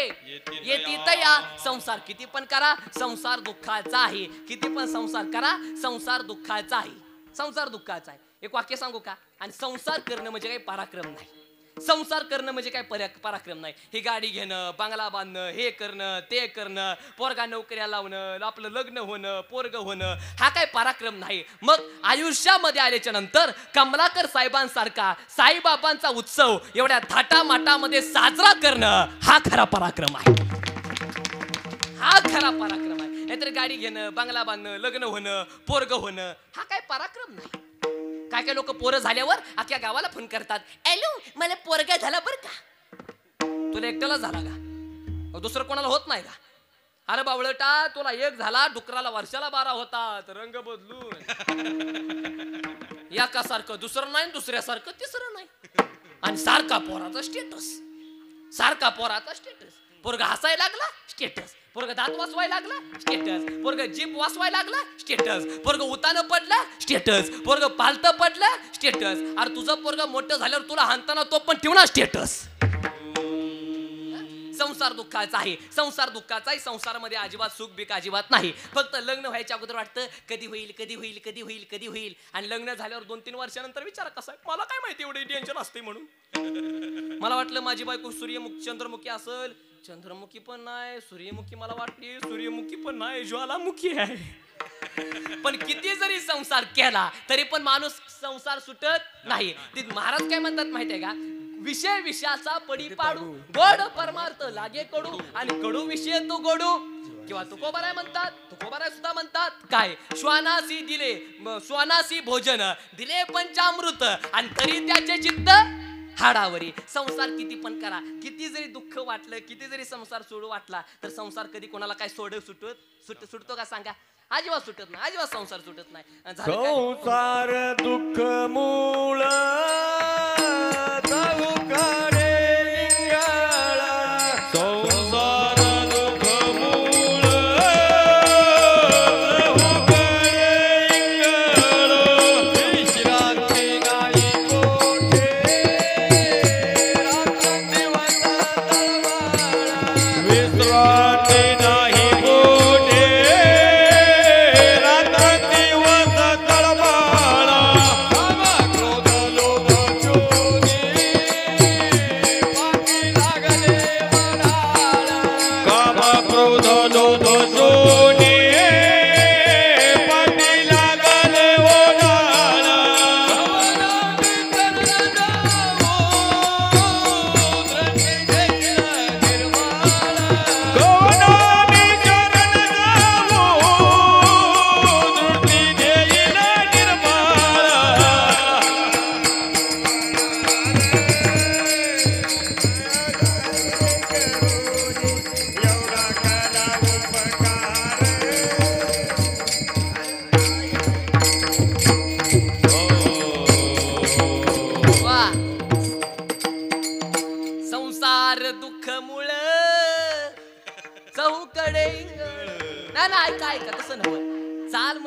येतीत या संसार किती पण करा संसार दुःखाचा आहे किती पण संसार करा संसार दुःखाचा आहे संसार दुःखाचा आहे एक वाक्य सांगू का आणि संसार करणं म्हणजे काही पराक्रम नाही संसार करणं म्हणजे काय पराक्रम नाही ही गाडी घेणं बंगला बांधणं हे करणं ते करणं पोरगा नोकऱ्या लावणं आपलं लग्न होणं पोरग होणं हा काय पराक्रम नाही मग आयुष्यामध्ये आल्याच्या नंतर कमलाकर साहेबांसारखा साईबाबांचा उत्सव एवढ्या थाटामाटामध्ये साजरा करणं हा खरा पराक्रम आहे हा खरा पराक्रम आहे नाहीतर गाडी घेणं बंगला बांधणं लग्न होणं पोरग होणं हा काय पराक्रम नाही काय काय लोक पोरं झाल्यावर अख्ख्या गावाला फोन करतात एलो मला पोरगा झाला बर का तुला एकट्याला झाला का दुसरं कोणाला होत नाही का अरे बावळटा तुला एक झाला डुकराला वर्षाला 12 होता तर रंग बदलून एकासारखं दुसरं नाही दुसऱ्यासारखं तिसरं नाही आणि सारखा पोराचा स्टेटस पोरगा हसायला लागला स्टेटस पोरग दात वासवायला लागला स्टेटस पोरग जीभ वासवायला लागला स्टेटस पोरग उतानं पडला स्टेटस पोरग पालतं पडलं स्टेटस अरे तुझं पोरग मोठं झाल्यावर तुला हाणताना तो पण ठेवणार स्टेटस संसार दुःखाचा आहे संसार दुःखाचा आहे संसारामध्ये अजिबात सुख बिक अजिबात नाही फक्त लग्न व्हायच्या अगोदर वाटतं कधी होईल कधी होईल कधी होईल कधी होईल आणि लग्न झाल्यावर 2-3 वर्षानंतर विचार कसा आहे मला काय माहिती एवढे टेन्शन असते म्हणून मला वाटलं माझी बायको सूर्यमुखी चंद्रमुखी असेल चंद्रमुखी पण नाही सूर्यमुखी मला वाटली सूर्यमुखी पण नाही ज्वालामुखी आहे पण किती जरी संसार केला तरी पण माणूस संसार सुटत नाही ते महाराज काय म्हणतात माहिती आहे का विषय विषयाचा पडी पाडू गोड परमार्थ लागे कडू आणि कडू विषय तो गोडू किंवा तुकोबाराय म्हणतात तुकोबाराय सुद्धा म्हणतात काय श्वानासी दिले श्वानासी भोजन दिले पंचामृत आणि तरी त्याचे चित्त हाडावरी संसार किती पण करा किती जरी दुःख वाटलं किती जरी संसार सोडू वाटला तर संसार कधी कोणाला काय सुटतो का सांगा अजिबात सुटत नाही अजिबात संसार सुटत नाही संसार दुःख मूळ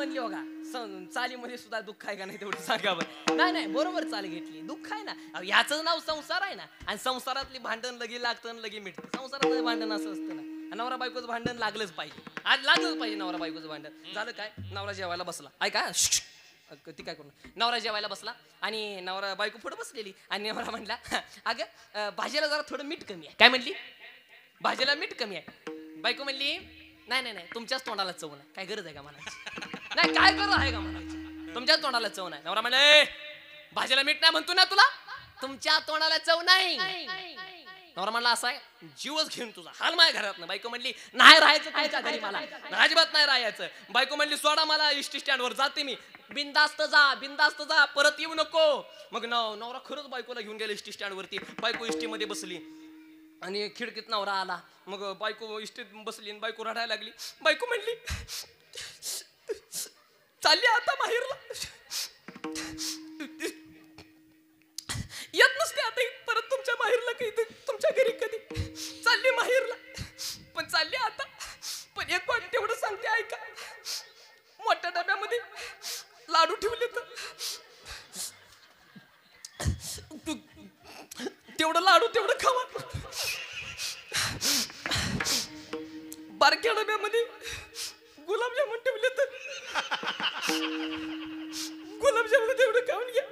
म्हणली हो का चालीमध्ये सुद्धा दुःख आहे का नाही तेवढं सांगा बरं. नाही नाही बरोबर चाल घेतली, दुःख आहे ना. ह्याचं नाव संसार आहे ना. आणि संसारातली भांडण लगी लागतं लगी मिटतं. संसारातलं भांडण असं असतं ना. नवरा बायकोचं भांडण लागलंच पाहिजे, आज लागलंच पाहिजे नवरा बायकोचं भांडण. झालं काय, नवरा जेवायला बसला. ऐका ती काय करू, नवरा जेवायला बसला आणि नवरा बायको पुढे बसलेली आणि नवरा म्हणला अगं भाजीला जरा थोडं मीठ कमी आहे. काय म्हणली, भाजीला मीठ कमी आहे. बायको म्हणली नाही नाही नाही तुमच्याच तोंडाला चव नाही. काय गरज आहे का म्हणायची, नाही काय गरज आहे का म्हणायची, तुमच्याच तोंडाला चव नाही. नवरा म्हणले भाजीला मीठ नाही म्हणतो ना तुला, तुमच्या तोंडाला चव नाही. नवरा म्हणला असा आहे जीवच घेऊन तुझा हाल माझ्या घरात ना. बायको म्हणली नाही राहायचं तुमच्या घरी, मला अजिबात नाही राहायचं. बायको म्हणली सोडा मला इष्टी स्टँडवर जाते मी. बिंदास्त जा बिंदास्त जा, परत येऊ नको. मग नवरा खरंच बायकोला घेऊन गेले इष्टी स्टँड वरती. बायको इष्टीमध्ये बसली आणि खिडकीत नवरा आला. मग बायको इष्टीत बसली आणि बायको रडायला लागली. बायको म्हणली चालली आता माहेरला, येत नसते आता परत तुमच्या माहेरला, कधी तुमच्या घरी कधी. चालली माहेरला पण चालली आता. पण एक वाट तेवढं सांगते ऐका, मोठ्या डब्यामध्ये लाडू ठेवले तर तेवढं लाडू तेवढं खावा. बारक्या डब्यामध्ये गुलाबजामुन ठेवले तर गुलाबजामुन तेवढं खाऊन घ्या.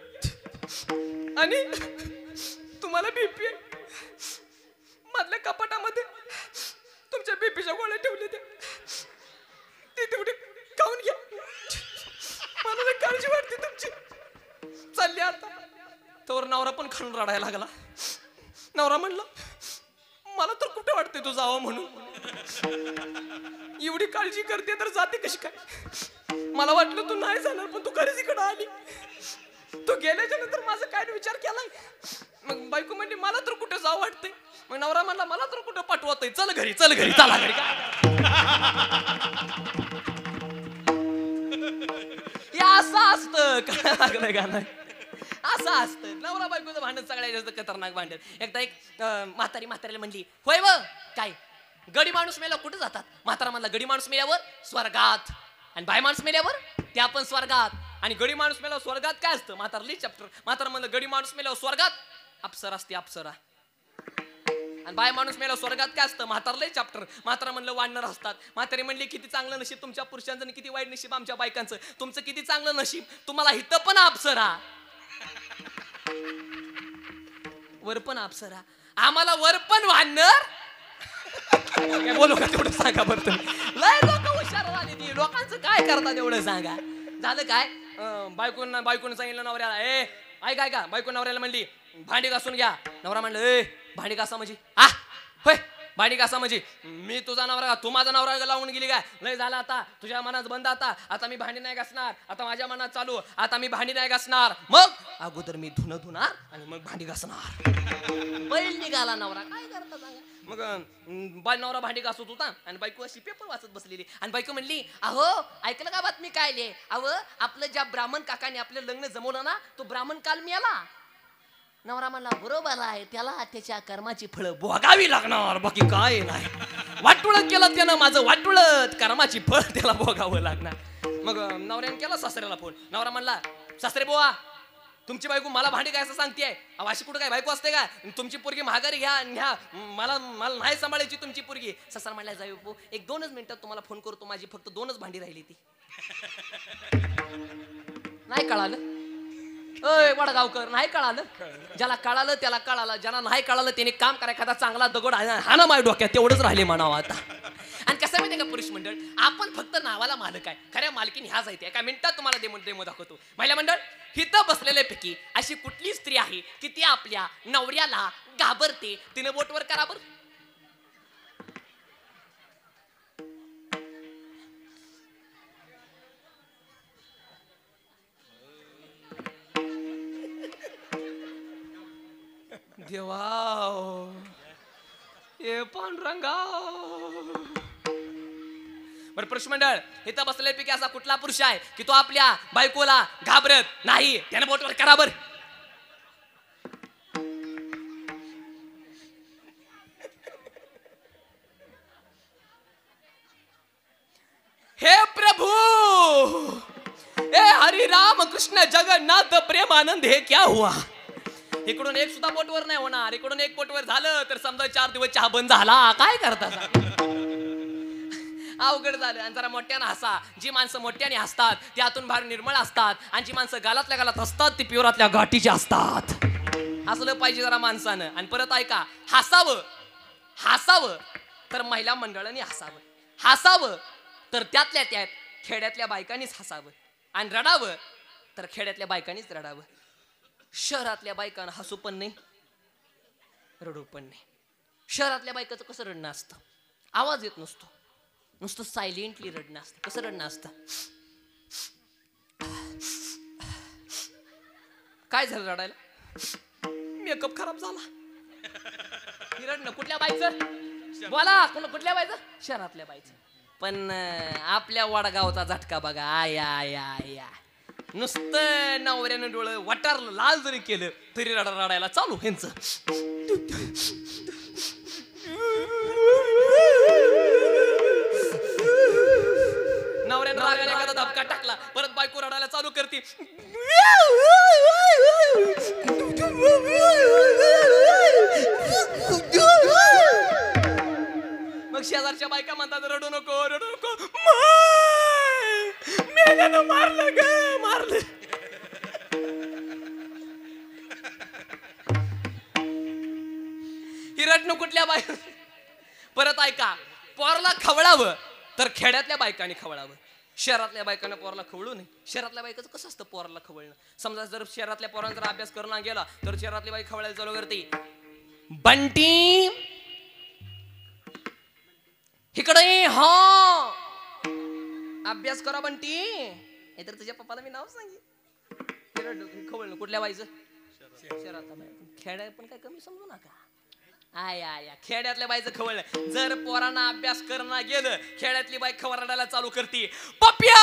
आणि तुम्हाला बीपी मधल्या कपाटामध्ये तुमच्या बीपीच्या गोळ्या ठेवले ते तेवढे खाऊन घ्या. मला काळजी वाटते तुमची. चालली आता. तर नवरा पण खाऊन रडायला लागला. नवरा म्हणला मला तर कुठे वाटते तू जावं म्हणून, एवढी काळजी करते तर जाते कशी काय. मला वाटलं तू नाही जाणार पण तू खरंच इकडं आली. तू गेल्याच्या नंतर माझा काय विचार केलाय. मग बायको म्हणली मला तर कुठे जावं वाटतंय. मग नवरा म्हणला मला तर कुठे पाठवतंय, चल घरी चल घरी, चला घरी. असं असतं काय लागलंय का नाही, असं असतं. नवरा बायकोचं भांडण सगळ्यात जास्त खतरनाक भांडण. एकदा एक म्हातारीला म्हणली होय व काय गडी माणूस मेला कुठे जातात. म्हातारा म्हणला गडी माणूस मेल्यावर स्वर्गात, आणि बाय माणूस मेल्यावर त्या पण स्वर्गात. आणि गडी माणूस मेल्यावर स्वर्गात काय असतं. म्हातारली चॅप्टर. म्हातारा म्हणलं गडी माणूस मेल्यावर स्वर्गात अप्सरा असते अप्सरा. आणि बाय माणूस मेल्यावर स्वर्गात काय असतं. म्हातारले चॅप्टर. म्हातारा म्हणलं वाढणार असतात. म्हातारी म्हणली किती चांगलं नशीब तुमच्या पुरुषांचं आणि किती वाईट नशीब आमच्या बायकांचं. तुमचं किती चांगलं नशीब, तुम्हाला हिथं पण अप्सरा वर पण अप्सरा, आम्हाला वर पण वाढणार. काय बोलू का तेवढं सांगा बरं तुम्ही. लय लोक हुशार झाली ती, लोकांचं काय करतात एवढं सांगा. झालं काय, बायकोनं सांगितलं नवऱ्याला ऐका ऐका. बायको नवऱ्याला म्हणली भांडी घासून घ्या. नवरा म्हणलं भांडी घासा म्हणजे होय भांडी घासा म्हणजे मी तुझा नवरा तू माझा नवरा लावून गेली काय. लय झाला आता तुझ्या मनात बंद. आता मी भांडी नाही घासणार. आता माझ्या मनात चालू आता मी भांडी नाही घासणार. मग अगोदर मी धुणार आणि मग भांडी घासणार. बैल निघाला नवरा. काय करता सांगा. मग नवरा भांडी घासत होता आणि बायको अशी पेपर वाचत बसलेली. आणि बायको म्हणली अहो ऐकलं का बातमी काय लिहि. अहो आपलं ज्या ब्राह्मण काकाने आपलं लग्न जमवलं ना तो ब्राह्मण काल मेला. नवरा म्हणला बरोबर आहे, त्याला त्याच्या कर्माची फळं भोगावी लागणार, बाकी काय नाही. वाटुळत केलं त्यानं माझं, वाटुळत कर्माची फळ त्याला भोगावं लागणार. मग नवऱ्याने केला सासऱ्याला फोन. नवरा म्हणला सासरे बुवा तुमची बायको मला भांडी काय असं सांगतेय. अशी कुठं काय बायको असते का. तुमची पोरगी महागारी घ्या मला नाही सांभाळायची तुमची पोरगी. सासरा म्हणला जाऊ बापू एक 2च मिनिटात तुम्हाला फोन करतो, माझी फक्त 2च भांडी राहिली ती. नाही कळालं वडगावकर, नाही कळालं. ज्याला कळालं त्याला कळालं, ज्याला नाही कळालं त्याने काम करा. एखादा चांगला दगड हा ना माझ्या डोक्यात तेवढंच राहिले म्हणावं आता. आणि कसं माहिती का पुरुष मंडळ, आपण फक्त नावाला मालक आहे, खऱ्या मालकीने ह्या जायते. एका मिनिटात तुम्हाला डेमो दाखवतो. महिला मंडळ हिथं बसलेल्यापैकी अशी कुठली स्त्री आहे की ती आपल्या नवऱ्याला घाबरते. तिने बोटवर करा बरं. देवा हे पांडुरंगा. बरं पुरुष मंडळ इथं बसल्यापैकी असा कुठला पुरुष आहे की तो आपल्या बायकोला घाबरत नाही. त्याने बोटवर करा बर. हे प्रभू परम आनंद है क्या हुआ. इकडून एक सुद्धा पोटवर नाही होणार. इकडून एक पोटवर झालं तर समजा 4 दिवस चहा बंद झाला. काय करता अवघड झालं. आणि जरा मोठ्यानं हसा. जी माणसं मोठ्याने हसतात ती आतून बाहेर निर्मळ असतात आणि जी माणसं गालातल्या गालात हसतात ती प्युरातल्या गाठीची असतात. हसलं पाहिजे जरा माणसानं. आणि परत ऐका, हसावं तर महिला मंडळांनी हसावं तर त्यातल्या त्यात खेड्यातल्या बायकांनीच हसावं. आणि रडावं तर खेड्यातल्या बायकांनीच रडावं. शहरातल्या बायकांना हसू पण नाही, रडू पण नाही. शहरातल्या बायकाचं कसं रडणं असतं, आवाज येत नसतो, नुसतं सायलेंटली रडणं असतं. कसं रडणं असतं, काय झालं रडायला, मेकअप खराब झाला. ही रडणं कुठल्या बाईचं, बोला कुठल्या बाईचं, शहरातल्या बाईचं. पण आपल्या वडगावचा झटका बघा. आया नुसतं नवऱ्यानं डोळं वटारलं लाल जरी केलं तरी रडायला चालू ह्यांचं. नवऱ्यानं रागाने एखादा धपका टाकला परत बायको रडायला चालू करते. मग शेजारच्या बायका म्हणतात रडू नको मेल्यानं मारलं ग मारलं. ही रडणं कुठल्या बाय. परत ऐका, पोरला खवळावं तर खेड्यातल्या बायकांनी खवळावं. शहरातल्या बायकांना पोराला खवळू नये. शहरातल्या बायकाचं कसं असतं पोराला खवळणं. समजा जर शहरातल्या पोरांना जर अभ्यास करून गेला तर शहरातली बाई खवळायला चालू करते. बंटी इकडे हा अभ्यास करा बंटी, नाहीतर तुझ्या पप्पाला मी नाव सांगेन. खवळणं कुठल्या बाईचं, शहरातल्या बाई. खेड्या पण काय कमी समजू नका. आया खेड्यातल्या बाईचं खवळलं. जर पोरांना अभ्यास करणं गेलं खेड्यातली बाई खवरडायला चालू करते. पप्प्या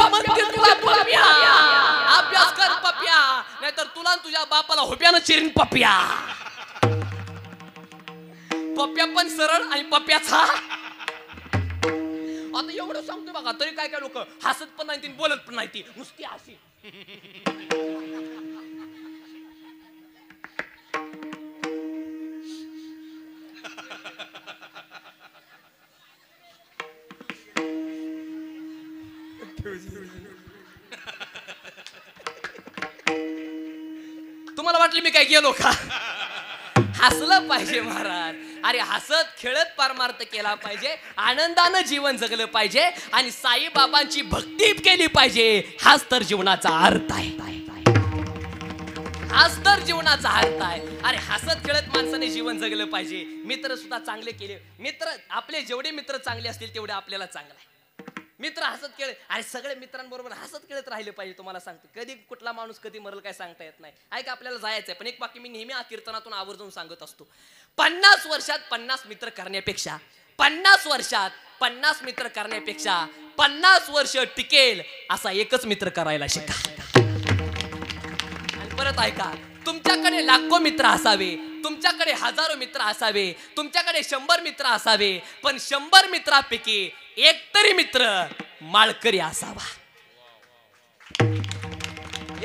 म्हणते तुला, पप्प्या अभ्यास कर पप्प्या, नाहीतर तुला तुझ्या बापाला होप्यानं चिरीन पप्प्या. पप्प्या पण सरळ आणि पप्प्याचा. आता एवढं सांगतो बघा तरी काय काय लोक हसत पण नाही बोलत पण नाही, नुसती हसी. तुम्हाला वाटलं मी काय गेलो का. हसलं पाहिजे महाराज. अरे हसत खेळत पारमार्थ केला पाहिजे, आनंदानं जीवन जगलं पाहिजे आणि साईबाबांची भक्ती केली पाहिजे. हाच तर जीवनाचा अर्थ आहे. हाच तर जीवनाचा अर्थ आहे. अरे हसत खेळत माणसाने जीवन जगलं पाहिजे. मित्र सुद्धा चांगले केले. मित्र आपले जेवढे मित्र चांगले असतील तेवढे आपल्याला चांगलं आहे. मित्र हसत खेळ, अरे सगळे मित्रांबरोबर हसत खेळत राहिले पाहिजे. तुम्हाला सांगतो कधी कुठला माणूस कधी मरल काय सांगता येत नाही. ऐका आपल्याला जायचंय, पण एक वाक्य मी नेहमी कीर्तनातून आवर्जून सांगत असतो. 50 वर्षात 50 मित्र करण्यापेक्षा 50 वर्षात 50 मित्र करण्यापेक्षा 50 वर्ष टिकेल असा एकच मित्र करायला शिका. आणि परत ऐका, तुमच्याकडे लाखो मित्र असावे, तुमच्याकडे हजारो मित्र असावे, तुमच्याकडे 100 मित्र असावे, पण 100 मित्रापैकी एक तरी मित्र माळकरी असावा.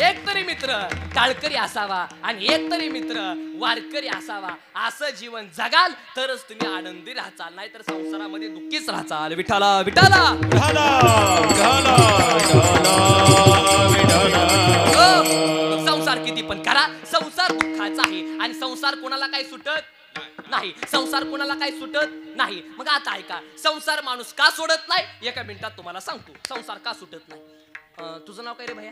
एक तरी मित्र टाळकरी असावा आणि एक तरी मित्र वारकरी असावा. असं जीवन जगाल तरच तुम्ही आनंदी राहाल, नाहीतर संसारामध्ये दुःखीच राहाल. विठाला विठाला संसार किती पण करा, संसार दुःखाचा आहे. आणि संसार कोणाला काही सुटत नाही, संसार कोणाला काही सुटत नाही. मग आता ऐका, संसार माणूस का सोडत नाही एका मिनिटात तुम्हाला सांगतो. संसार का सुटत नाही. तुझं नाव काय रे भैया.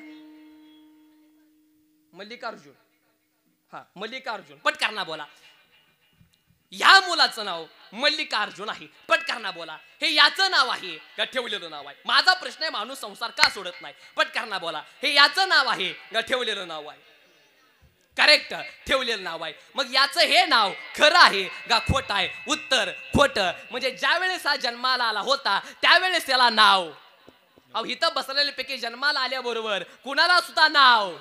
मल्लिकार्जुन. हा मल्लिकार्जुन. पटकरना बोला. या मुलाचं नाव मल्लिकार्जुन आहे. पटकरना बोला. हे याचं नाव आहे का ठेवलेलं नाव आहे. माझा प्रश्न आहे, माणूस संसार का सोडत नाही. पटकरना बोला. हे याचं नाव आहे का ठेवलेलं नाव आहे. करेक्ट, ठेवलेलं नाव आहे. मग याचं हे नाव खरं आहे का खोट आहे. उत्तर खोट. म्हणजे ज्या वेळेस हा जन्माला आला होता त्यावेळेस त्याला नाव, अहो इथं बसलेल्या पैकी जन्माला आल्याबरोबर कुणाला सुद्धा नाव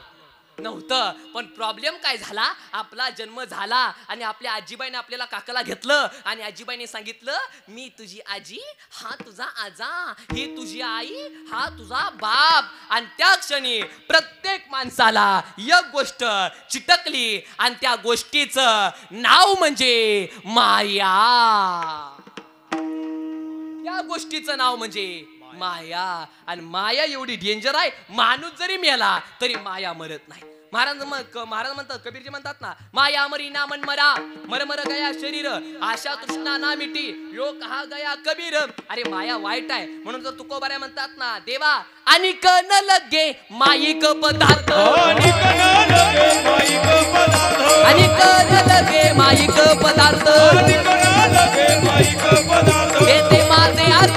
नव्हतं. पण प्रॉब्लेम काय झाला, आपला जन्म झाला आणि आपल्या आजीबाईने आपल्याला काकाला घेतलं आणि आजीबाईने सांगितलं, मी तुझी आजी, हा तुझा आजा, ही तुझी आई, हा तुझा बाप. आणि त्या क्षणी प्रत्येक माणसाला एक गोष्ट चिटकली आणि त्या गोष्टीचं नाव म्हणजे माया. या गोष्टीचं नाव म्हणजे माया. आणि माया एवढी डेंजर आहे, माणूस जरी मेला तरी माया मरत नाही. महाराज म्हणतात, कबीरजी म्हणतात ना, माया मरी ना मन मरा, मर मर गया शरीर, आशा तृष्णा ना मिटी, यो कहा गया कबीर. अरे माया वाईट आहे म्हणून तर तुकोबाऱ्या म्हणतात ना, देवा अनिक न लगे माईक पदार्थ, अनिक न लगे माईक पदार्थ, ते माझे अर्थ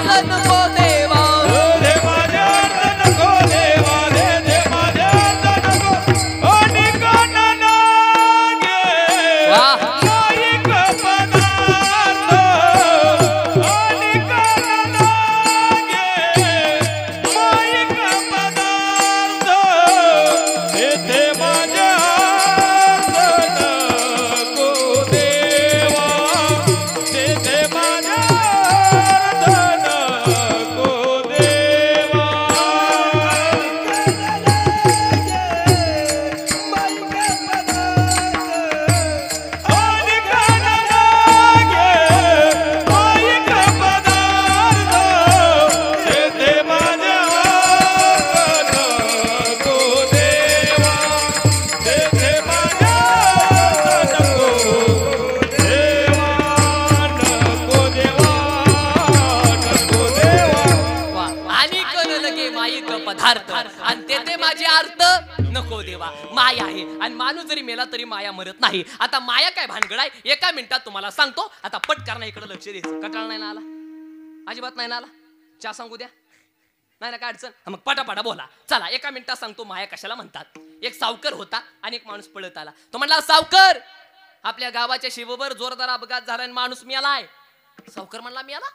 नको देवा, माया आहे. आणि माणूस जरी मेला तरी माया मरत नाही. आता माया काय भानगड आहे एका मिनिटात तुम्हाला सांगतो. आता पटकन इकडे लक्ष द्यायचं. कटाळा नाही ना आला, अजिबात नाही ना आला, चहा सांगू द्या, नाही ना काय अडचण, मग पटापटा बोला. चला एका मिनिटात सांगतो माया कशाला म्हणतात. एक सावकर होता आणि एक माणूस पळत आला. तो म्हणला, सावकर, आपल्या गावाच्या शिवभर जोरदार अपघात झाला आणि माणूस मेलाय. सावकर म्हणला, मेला,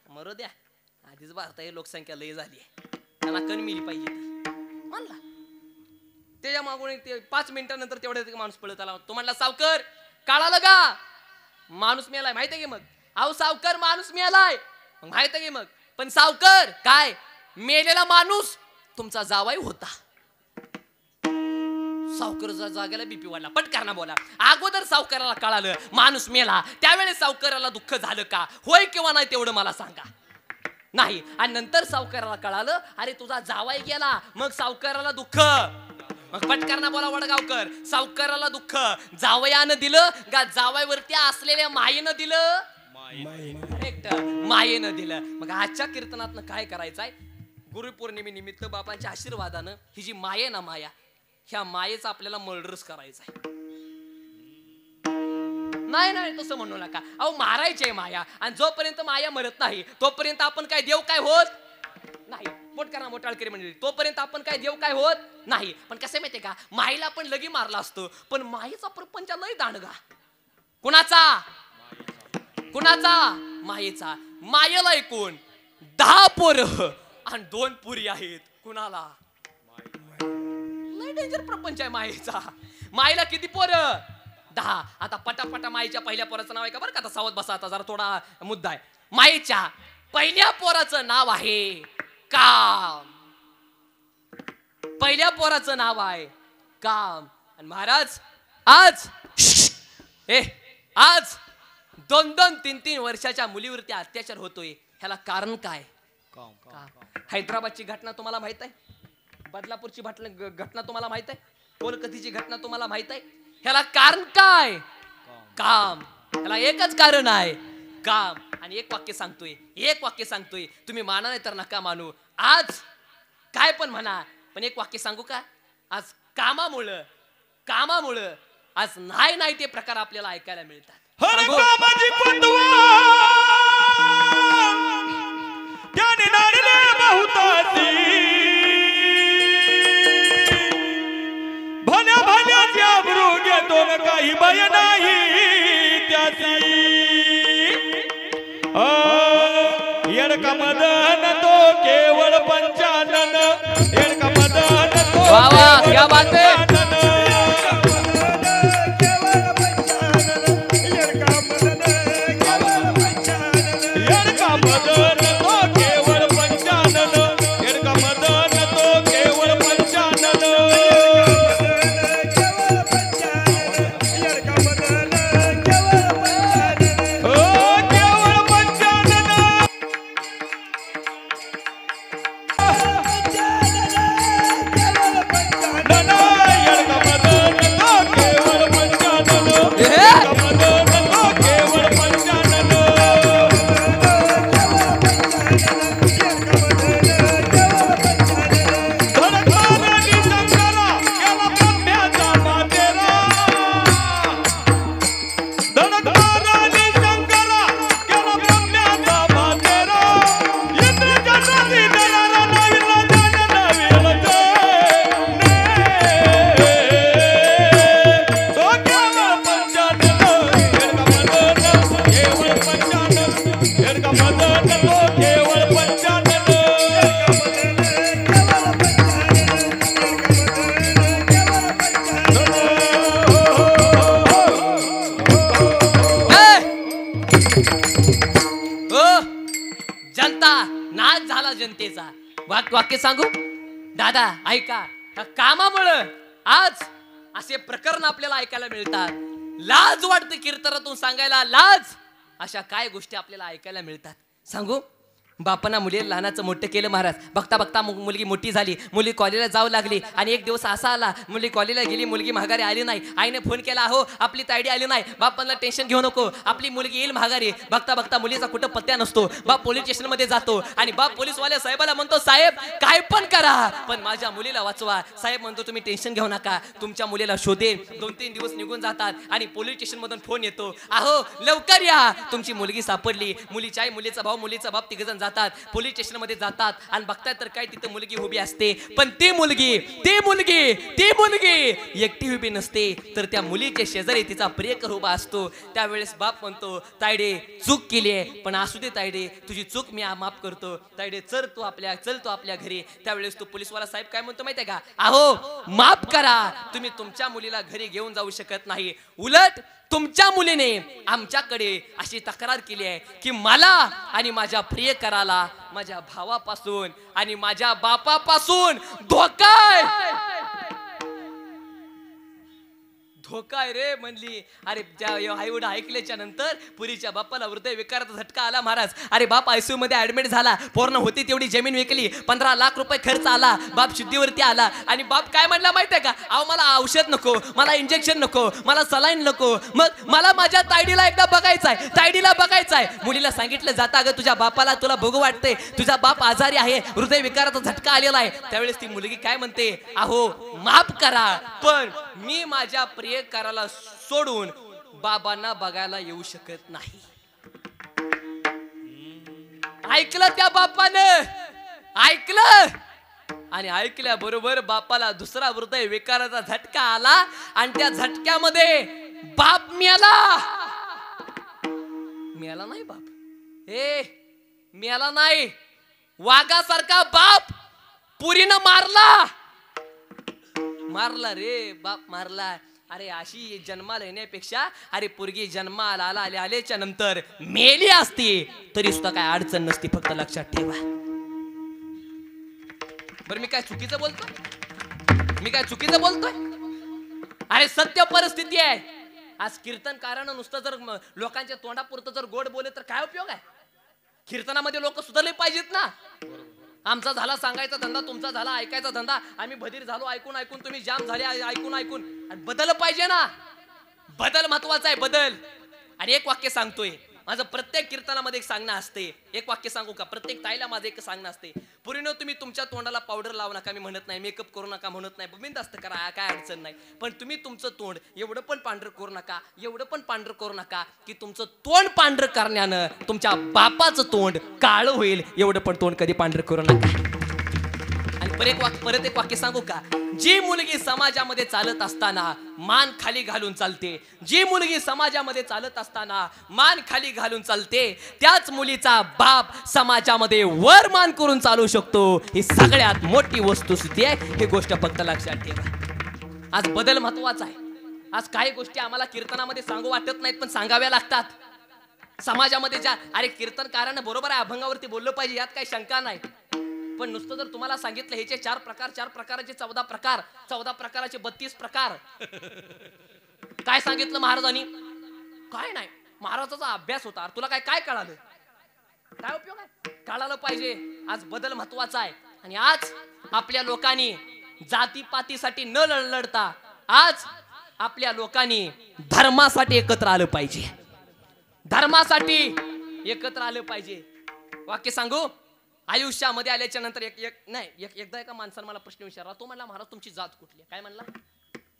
मरू द्या, आधीच भारताची लोकसंख्या लय झाली आहे, त्यांना कण मिली पाहिजे ती म्हणला. त्याच्या मागून 5 मिनिटानंतर तेवढ्या माणूस पळत आला. तो म्हणला, सावकर, कळालं का माणूस मेलाय? माहिती आहे की मग. अहो सावकर, माणूस मेलाय. मग माहिती आहे की मग. पण सावकर, काय मेलेला माणूस तुमचा जावाई होता. सावकर जागेला बीपी वाढला. पटकन बोला. अगोदर सावकाराला कळालं माणूस मेला, त्यावेळेस सावकाराला दुःख झालं का? होय किंवा नाही तेवढं मला सांगा. नाही. आणि नंतर सावकाराला कळालं, अरे तुझा जावाई गेला, मग सावकाराला दुःख. मग पटकन बोला वडगावकर, सावकाराला दुःख जावयानं दिलं का जावयावरती असलेल्या मायेनं दिलं? करेक्ट, मायेनं दिलं. मग आजच्या कीर्तनातनं काय करायचंय? गुरुपौर्णिमेनिमित्त बापांच्या आशीर्वादानं ही जी माये ना, माया, ह्या मायेचा आपल्याला मर्डर्स करायचा आहे. नाही नाही तसं म्हणू नका. अहो मारायची माया. आणि जोपर्यंत माया मरत नाही तोपर्यंत आपण काय देव काय होत नाही. पोटकारा मोटाळकरी म्हणजे तोपर्यंत आपण काय देव काय होत नाही. पण कसं माहितीये का, माईला आपण लगी मारला असतो, पण मायेचा प्रपंच लय दांडगा. कुणाचा? कुणाचा? मायेचा. मायेला एकूण 10 पोरं आणि 2 पुरी आहेत. कुणाला? लय डेंजर प्रपंच आहे मायेचा. मायेला किती पोरं? 10. आता पटापटा मायेच्या पहिल्या पोराचं नाव आहे का बरं का? आता सावध बसा, आता जरा थोडा मुद्दा आहे. मायेच्या पहिल्या पोराचं नाव आहे काम. पहिल्या पोराचं नाव आहे काम. आणि महाराज आज 2-2, 3-3 वर्षाच्या मुलीवरती अत्याचार होतोय. ह्याला कारण काय? हैदराबादची घटना तुम्हाला माहित आहे, बदलापूरची घटना तुम्हाला माहित आहे, कोलकातीची घटना तुम्हाला माहित आहे. ह्याला कारण काय? काम. ह्याला एकच कारण आहे, काम. आणि एक वाक्य सांगतोय, तुम्ही माना नाही तर नका मानू. आज काय पण म्हणा, पण एक वाक्य सांगू का? आज कामामुळं आज नाही ते प्रकार आपल्याला ऐकायला मिळतात. काही भय नाही त्याची, येडका मदन तो केवळ पंचानन, येडका मदन तो क्या बात है. एक वाक्य सांगू दादा ऐका, कामामुळं आज असे प्रकरण आपल्याला ऐकायला मिळतात. लाज वाटते कीर्तनातून सांगायला, लाज. अशा काय गोष्टी आपल्याला ऐकायला मिळतात सांगू. बापांना मुलीला लहानाचं मोठं केलं महाराज. बघता बघता मुलगी मोठी झाली, मुली कॉलेजला जाऊ लागली. आणि एक दिवस असा आला, मुली कॉलेजला गेली, मुलगी माघारी आली नाही. आईने फोन केला, हो आपली तायडी आली नाही. बापांना टेन्शन घेऊ नको, आपली मुलगी येईल माघारी. बघता बघता मुलीचा कुठं पत्त्या नसतो. बाप पोलीस स्टेशन मध्ये जातो आणि बाप पोलीसवाल्या साहेबाला म्हणतो, साहेब काय पण करा पण माझ्या मुलीला वाचवा. साहेब म्हणतो, तुम्ही टेन्शन घेऊ नका, तुमच्या मुलीला शोधेन. 2-3 दिवस निघून जातात आणि पोलीस स्टेशन मधून फोन येतो, अहो लवकर या, तुमची मुलगी सापडली. मुलीची आई, मुलीचा भाऊ, मुलीचा बाप तिघजण जातात, पोलीस स्टेशन मध्ये जातात आणि बघतात तर काय तिथे मुलगी उभी असते. पण ती मुलगी एकटी उभी नसते, तर त्या मुलीच्या शेजारी तिचा प्रियकर उभा असतो. त्यावेळेस बाप म्हणतो, तायडे चूक केली आहे, पण असू दे तायडे, तुझी चूक मी माफ करतो. तायडे चल तू आपल्या घरी. त्यावेळेस तो पोलीसवाला साहेब काय म्हणतो माहितीये का, अहो माफ करा, तुम्ही तुमच्या मुलीला घरी घेऊन जाऊ शकत नाही. उलट तुमच्या मुलीने आमच्याकडे अशी तक्रार केली आहे की मला आणि माझ्या प्रियकराला माझ्या भावापासून आणि माझ्या बापापासून धोका आहे रे म्हणली. अरे एवढं ऐकल्याच्या नंतर पुरीच्या बापाला हृदय विकाराचा झटका आला महाराज. अरे बाप आयसीयू मध्ये ऍडमिट झाला, पूर्ण होती तेवढी जमीन विकली, 15 लाख रुपये खर्च आला, बाप शुद्धीवरती आला. आणि बाप काय म्हणला माहितीये का, अहो मला औषध नको, मला इंजेक्शन नको, मला सलाईन नको, मग मला माझ्या तायडीला एकदा बघायचंय. मुलीला सांगितलं जातं, अगं तुझ्या बापाला तुला बघू वाटते, तुझा बाप आजारी आहे, हृदय विकाराचा झटका आलेला आहे. त्यावेळेस ती मुलगी काय म्हणते, अहो माफ करा, पण मी माझ्या प्रियकराला सोडून बाबांना बघायला येऊ शकत नाही. ऐकलं त्या बापानं, ऐकलं आणि ऐकल्याबरोबर बापाला दुसरा हृदय विकाराचा झटका आला आणि त्या झटक्यामध्ये बाप मेला नाही. बाप मेला नाही, वाघासारखा बाप पुरीनं मारला रे, बाप मारला. अरे अशी जन्माला येण्यापेक्षा अरे पोरगी जन्माला आल्याच्या नंतर मेली असती तरी सुद्धा काय अडचण नसती, फक्त लक्षात ठेवा. बरं मी काय चुकीचं बोलतोय? अरे सत्य परिस्थिती आहे. आज कीर्तनकारानं नुसतं जर लोकांच्या तोंडापुरतं जर गोड बोले तर काय उपयोग आहे. कीर्तनामध्ये लोक सुधारले पाहिजेत ना. आमचा झाला सांगायचा धंदा, तुमचा झाला ऐकायचा धंदा. आम्ही बधीर झालो ऐकून, तुम्ही जाम झाले ऐकून. बदल पाहिजे ना, बदल महत्वाचा आहे, बदल. आणि एक वाक्य सांगतोय, माझं प्रत्येक कीर्तनामध्ये एक सांगणं असते. एक वाक्य सांगू का, प्रत्येक ताईला माझं एक सांगणं असते. पुरीनो तुम्ही तुमच्या तोंडाला पावडर लावू नका, मी म्हणत नाही, मेकअप करू नका म्हणत नाही, बिनधास्त करा, काय अडचण नाही. पण तुम्ही तुमचं तोंड एवढं पण पांढरं करू नका की तुमचं तोंड पांढरं करण्यानं तुमच्या बापाचं तोंड काळं होईल. एवढं पण तोंड कधी पांढरं करू नका. आणि परत एक वाक्य सांगू का, जी मुलगी समाजामध्ये चालत असताना मान खाली घालून चालते, त्याच मुलीचा बाप समाजामध्ये वर मान करून चालू शकतो. ही सगळ्यात मोठी वस्तुस्थिती आहे, ही गोष्ट फक्त लक्षात ठेवा. आज बदल महत्वाचा आहे. आज काही गोष्टी आम्हाला कीर्तनामध्ये सांगू वाटत नाहीत, पण सांगाव्या लागतात. समाजामध्ये अरे कीर्तनकारानं बरोबर आहे, अभंगावरती बोललं पाहिजे, यात काही शंका नाही. पण नुसतं जर तुम्हाला सांगितलं ह्याचे 4 प्रकाराचे 14 प्रकार, 14 प्रकाराचे 32 प्रकार, काय सांगितलं महाराजांनी? काय नाही, महाराजाचा अभ्यास होता. तुला काय कळालं? काय उपयोग आहे? कळालं पाहिजे. आज बदल महत्वाचा आहे. आणि आज आपल्या लोकांनी जातीपातीसाठी न लढता आज आपल्या लोकांनी धर्मासाठी एकत्र आलं पाहिजे. वाक्य सांगू, आयुष्यामध्ये आल्याच्या नंतर एकदा एका माणसाने मला प्रश्न विचारला. तो म्हणला, महाराज तुमची जात कुठली? काय म्हणला?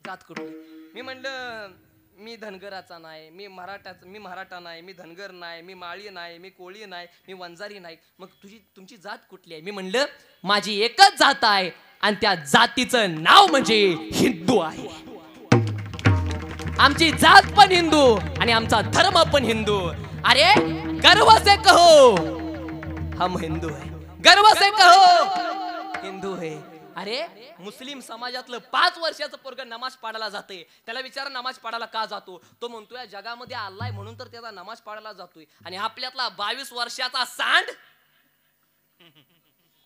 जात कुठली? मी म्हणलं, मी धनगराचा नाही, मी मराठा नाही, मी धनगर नाही, मी माळी नाही, मी कोळी नाही, मी वंजारी नाही. मग तुमची जात कुठली आहे? मी म्हणलं, माझी एकच जात आहे आणि त्या जातीचं नाव म्हणजे हिंदू आहे. आमची जात पण हिंदू आणि आमचा धर्म पण हिंदू. अरे गर्व से कहो हम हिंदू है, गर्व से कहो हिंदू है. अरे मुस्लिम समाजातलं 5 वर्षाचं पोरग नमाज पाडायला जाते. त्याला विचारा नमाज पाडायला का जातो? तो म्हणतो या जगामध्ये अल्लाह आहे म्हणून तर त्याचा नमाज पाडायला जातोय. आणि आपल्यातला 22 वर्षाचा सांड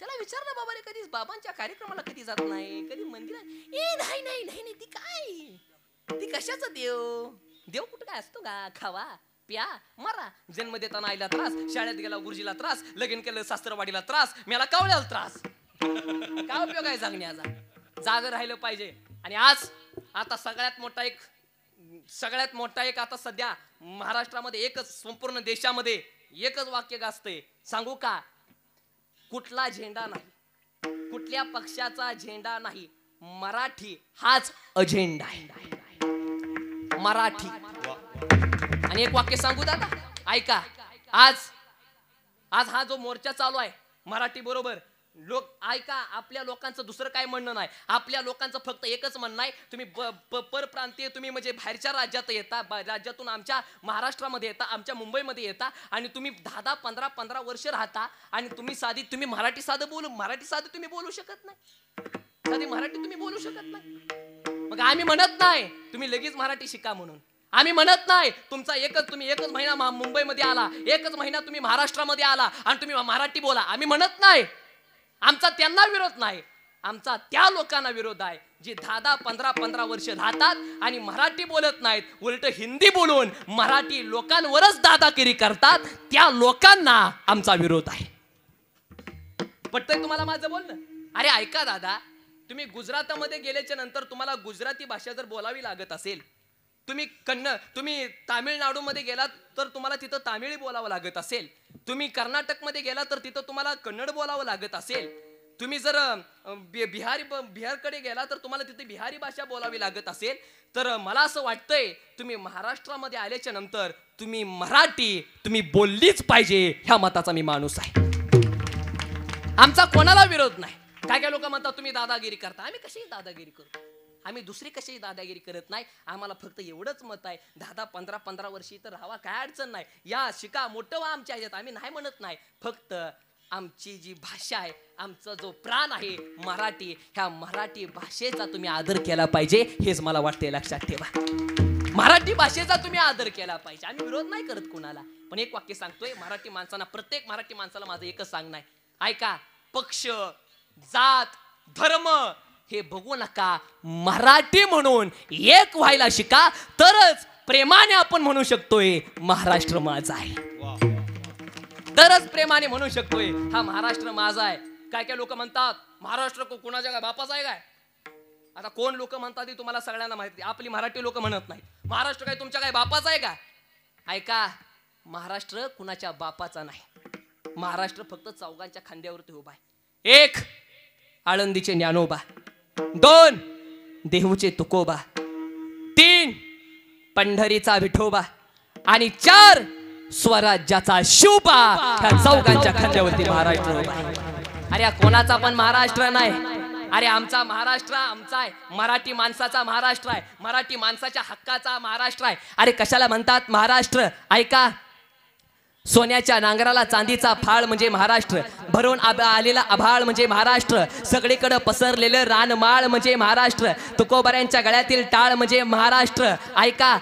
त्याला विचार ना बाबा रे, कधी बाबांच्या कार्यक्रमाला कधी जात नाही, कधी मंदिरात. ए नाही नाही नाही नाही, ती काय, ती कशाचा देव, देव कुठं काय असतो का, खावा प्या मरा, जन्म देताना आईला त्रास, शाळेत गेला गुरुजीला त्रास, लगीन केलं सासरवाडीला त्रास, मला कावळ्याला त्रास. काय उपयोग आहे जगण्याचा, जाग राहिलं पाहिजे. आणि आज आता सगळ्यात मोठा एक आता सध्या महाराष्ट्रामध्ये एकच, संपूर्ण देशामध्ये एकच वाक्य गाजतंय, सांगू का, कुठला झेंडा नाही, कुठल्या पक्षाचा झेंडा नाही, मराठी हाच अजेंडा आहे, मराठी. आणि एक वाक्य सांगू दादा, ऐका, आज हा जो मोर्चा चालू आहे मराठी बरोबर, लोक ऐका, आपल्या लोकांचं दुसरं काय म्हणणं नाही, आपल्या लोकांचं फक्त एकच म्हणणं आहे, तुम्ही परप्रांतीय, तुम्ही म्हणजे बाहेरच्या राज्यात येता, राज्यातून आमच्या महाराष्ट्रामध्ये येता, आमच्या मुंबईमध्ये येता, आणि तुम्ही 10 15 वर्ष राहता, आणि तुम्ही मराठी साधं तुम्ही बोलू शकत नाही, साधी मराठी तुम्ही बोलू शकत नाही. मग आम्ही म्हणत नाही तुम्ही लगेच मराठी शिका म्हणून, आम्ही म्हणत नाही तुम्ही एकच महिना मुंबईमध्ये आला, एकच महिना तुम्ही महाराष्ट्रामध्ये आला आणि तुम्ही मराठी बोला, आम्ही म्हणत नाही. आमचा त्यांना विरोध नाही, आमचा त्या लोकांना विरोध आहे जे 10 15 वर्ष राहतात आणि मराठी बोलत नाहीत, उलट हिंदी बोलून मराठी लोकांवरच दादागिरी करतात, त्या लोकांना आमचा विरोध आहे. पटतंय तुम्हाला माझं बोलणं? अरे ऐका दादा, तुम्ही गुजरातमध्ये गेल्याच्या नंतर तुम्हाला गुजराती भाषा जर बोलावी लागत असेल, तुम्ही तामिळनाडूमध्ये गेलात तर तुम्हाला तिथं तामिळी बोलावं लागत असेल, तुम्ही कर्नाटकमध्ये गेलात तर तिथं तुम्हाला कन्नड बोलावं लागत असेल, तुम्ही जर बिहारकडे गेला तर तुम्हाला तिथे बिहारी भाषा बोलावी लागत असेल, तर मला असं वाटतंय तुम्ही महाराष्ट्रामध्ये आल्याच्या नंतर तुम्ही मराठी तुम्ही बोललीच पाहिजे, ह्या मताचा मी माणूस आहे. आमचा कोणाला विरोध नाही. काय लोक म्हणतात तुम्ही दादागिरी करता, आम्ही कशी दादागिरी करतो, आम्ही दुसरी कशी दादागिरी करत नाही. आम्हाला फक्त एवढंच मत आहे, 10 15 वर्षी तर राहावा, काय अडचण नाही, या शिका मोठं व्हा आमच्या ह्याच्यात, आम्ही नाही म्हणत नाही. फक्त आमची जी भाषा आहे, आमचा जो प्राण आहे मराठी, ह्या मराठी भाषेचा तुम्ही आदर केला पाहिजे, हेच मला वाटते. लक्षात ठेवा, मराठी भाषेचा तुम्ही आदर केला पाहिजे. आम्ही विरोध नाही करत कुणाला, पण एक वाक्य सांगतोय मराठी माणसांना, प्रत्येक मराठी माणसाला माझं एकच सांगणं आहे, ऐका, पक्ष जात धर्म हे बघू नका, मराठी म्हणून एक व्हायला शिका, तरच प्रेमाने आपण म्हणू शकतोय महाराष्ट्र माझा आहे, तरच प्रेमाने म्हणू शकतोय हा महाराष्ट्र माझा आहे. काय लोक म्हणतात महाराष्ट्र कुणाच्या काय बापाचा आहे काय, आता कोण लोक म्हणतात ते तुम्हाला सगळ्यांना माहिती, आपली मराठी लोक म्हणत नाही महाराष्ट्र काय तुमच्या काय बापाचा आहे का. ऐका, महाराष्ट्र कुणाच्या बापाचा नाही, महाराष्ट्र फक्त चौघांच्या खांद्यावरती उभा आहे. 1 आळंदीचे ज्ञानोबा, 2 देहूचे तुकोबा, 3 पंढरीचा विठोबा, आणि 4 स्वराज्याचा शिवबा. ह्या चौघांच्या खांद्यावरती महाराष्ट्र उभा आहे. अरे कोणाचा पण महाराष्ट्र नाही, अरे आमचा महाराष्ट्र आमचा आहे, मराठी माणसाचा महाराष्ट्र आहे, मराठी माणसाच्या हक्काचा महाराष्ट्र आहे. अरे कशाला म्हणतात महाराष्ट्र, ऐका, सोन्याच्या नांगराला चांदीचा फाळ म्हणजे महाराष्ट्र, भरून आलेला आभाळ म्हणजे महाराष्ट्र, सगळीकडे पसरलेलं रानमाळ म्हणजे महाराष्ट्र, तुकोबाऱ्यांच्या गळ्यातील टाळ म्हणजे महाराष्ट्र. ऐका,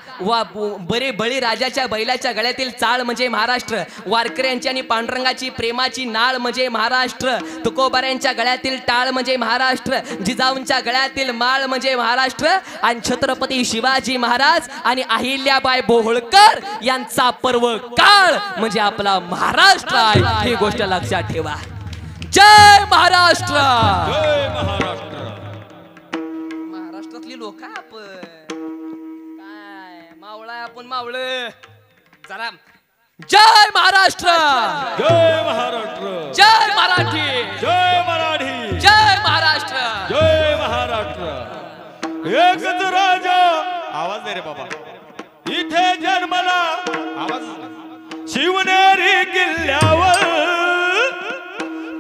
बरे बळी राजाच्या बैलाच्या गळ्यातील चाळ म्हणजे महाराष्ट्र, वारकऱ्यांची आणि पांडुरंगाची प्रेमाची नाळ म्हणजे महाराष्ट्र, तुकोबाऱ्यांच्या गळ्यातील टाळ म्हणजे महाराष्ट्र, जिजाऊंच्या गळ्यातील माळ म्हणजे महाराष्ट्र, आणि छत्रपती शिवाजी महाराज आणि अहिल्याबाई होळकर यांचा पर्व काळ म्हणजे आपला महाराष्ट्र आहे. ही गोष्ट लक्षात ठेवा. जय महाराष्ट्र. जय महाराष्ट्र. महाराष्ट्रातली लोक आपण काय मावळा, आपण मावळ जरा. जय महाराष्ट्र. जय महाराष्ट्र. जय मराठी. जय मराठी. जय महाराष्ट्र. जय महाराष्ट्र. एकच राजा, आवाज दे रे बाबा, इथे जन्मला, आवाज, शिवनेरी किल्ल्यावर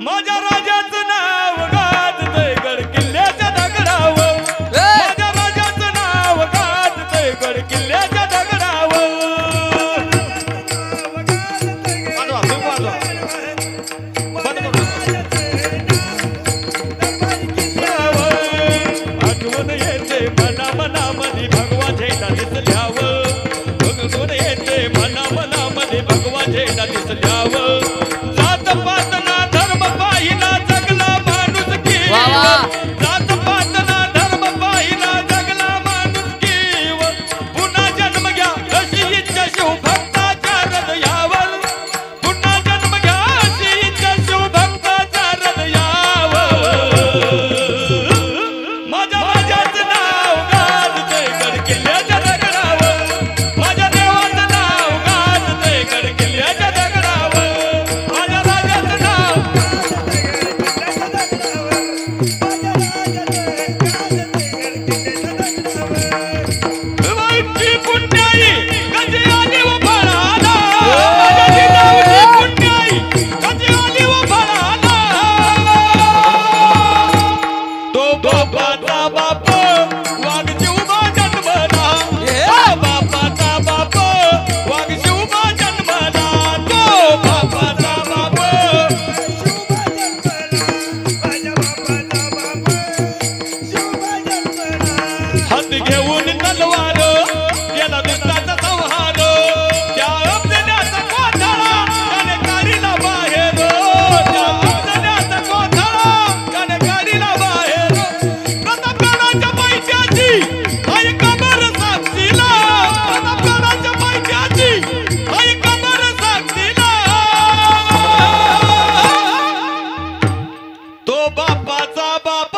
माझ्या राजाचं नाव गाजतंय गड किल्ल्याच्या दगडावर, माझ्या राजाचं नाव गाजतंय गड किल्ल्याच्या दगडावर. आठवण येते मनामध्ये भगवा झेंडा दिसल्यावर, आठवण येते मनामध्ये भगवा झेंडा दिसल्यावर. बापाचा बाप वाघ शिवबा जन्मला बापाचा बाप वाघ शिवबा जन्मला तो बापाचा बाप हात घेऊन तलवार गेला दुष्टाचा संहार त्या अफजल्याचा कोथळा त्याने काढीला बाहेर त्या अफजल्याचा कोथळा त्याने काढीला बाहेर प्रतापगडाच्या पैशाची आई कबर साक्षीला प्रतापगडाच्या पैशाची आई कबर साक्षीला तो बापाचा बाप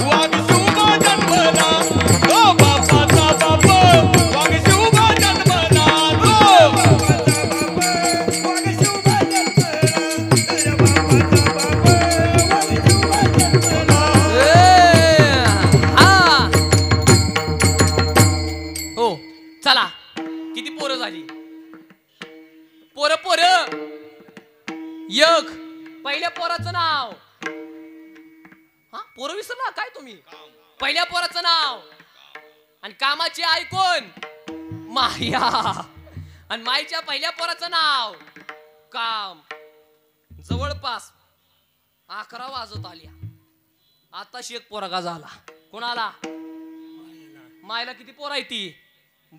वाघ शिवबा जन्मला तो बापाचा बाप वाघ शिवबा जन्मला हा हो चला किती पोरं झाली पोरं पोरं एक पहिल्या पोराचं नाव हा पोरं विसरला काय तुम्ही पहिल्या पोराचं नाव आणि कामाची आई कोण माया आणि माईच्या पहिल्या पोराचं नाव काम जवळपास 11 वाजत आल्या आताशी एक पोरगा झाला कोणाला मायला किती पोरं आहे ती 12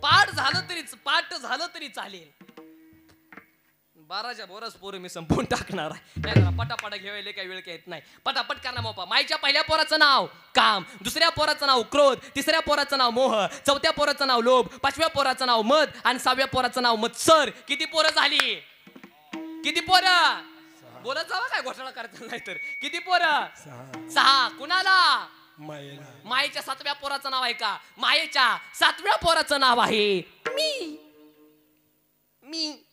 पाठ झालं तरी चालेल 12च्या बोरच पोरं मी संपवून टाकणार आहे नाही जरा पटापटा घेवायला काही वेळ येत नाही पटापट करणार मोपा माईच्या पहिल्या पोराचं नाव काम दुसऱ्या पोराचं नाव क्रोध तिसऱ्या पोराचं नाव मोह चौथ्या पोराचं नाव लोभ पाचव्या पोराचं नाव मद आणि 6व्या पोराचं नाव मत्सर किती पोरं झाली किती पोरं बोलत जावा काय घोटाळा करायचं नाही तर किती पोरं 6 कुणाला मायेच्या 7व्या पोराचं नाव आहे का मायेच्या 7व्या पोराचं नाव आहे मी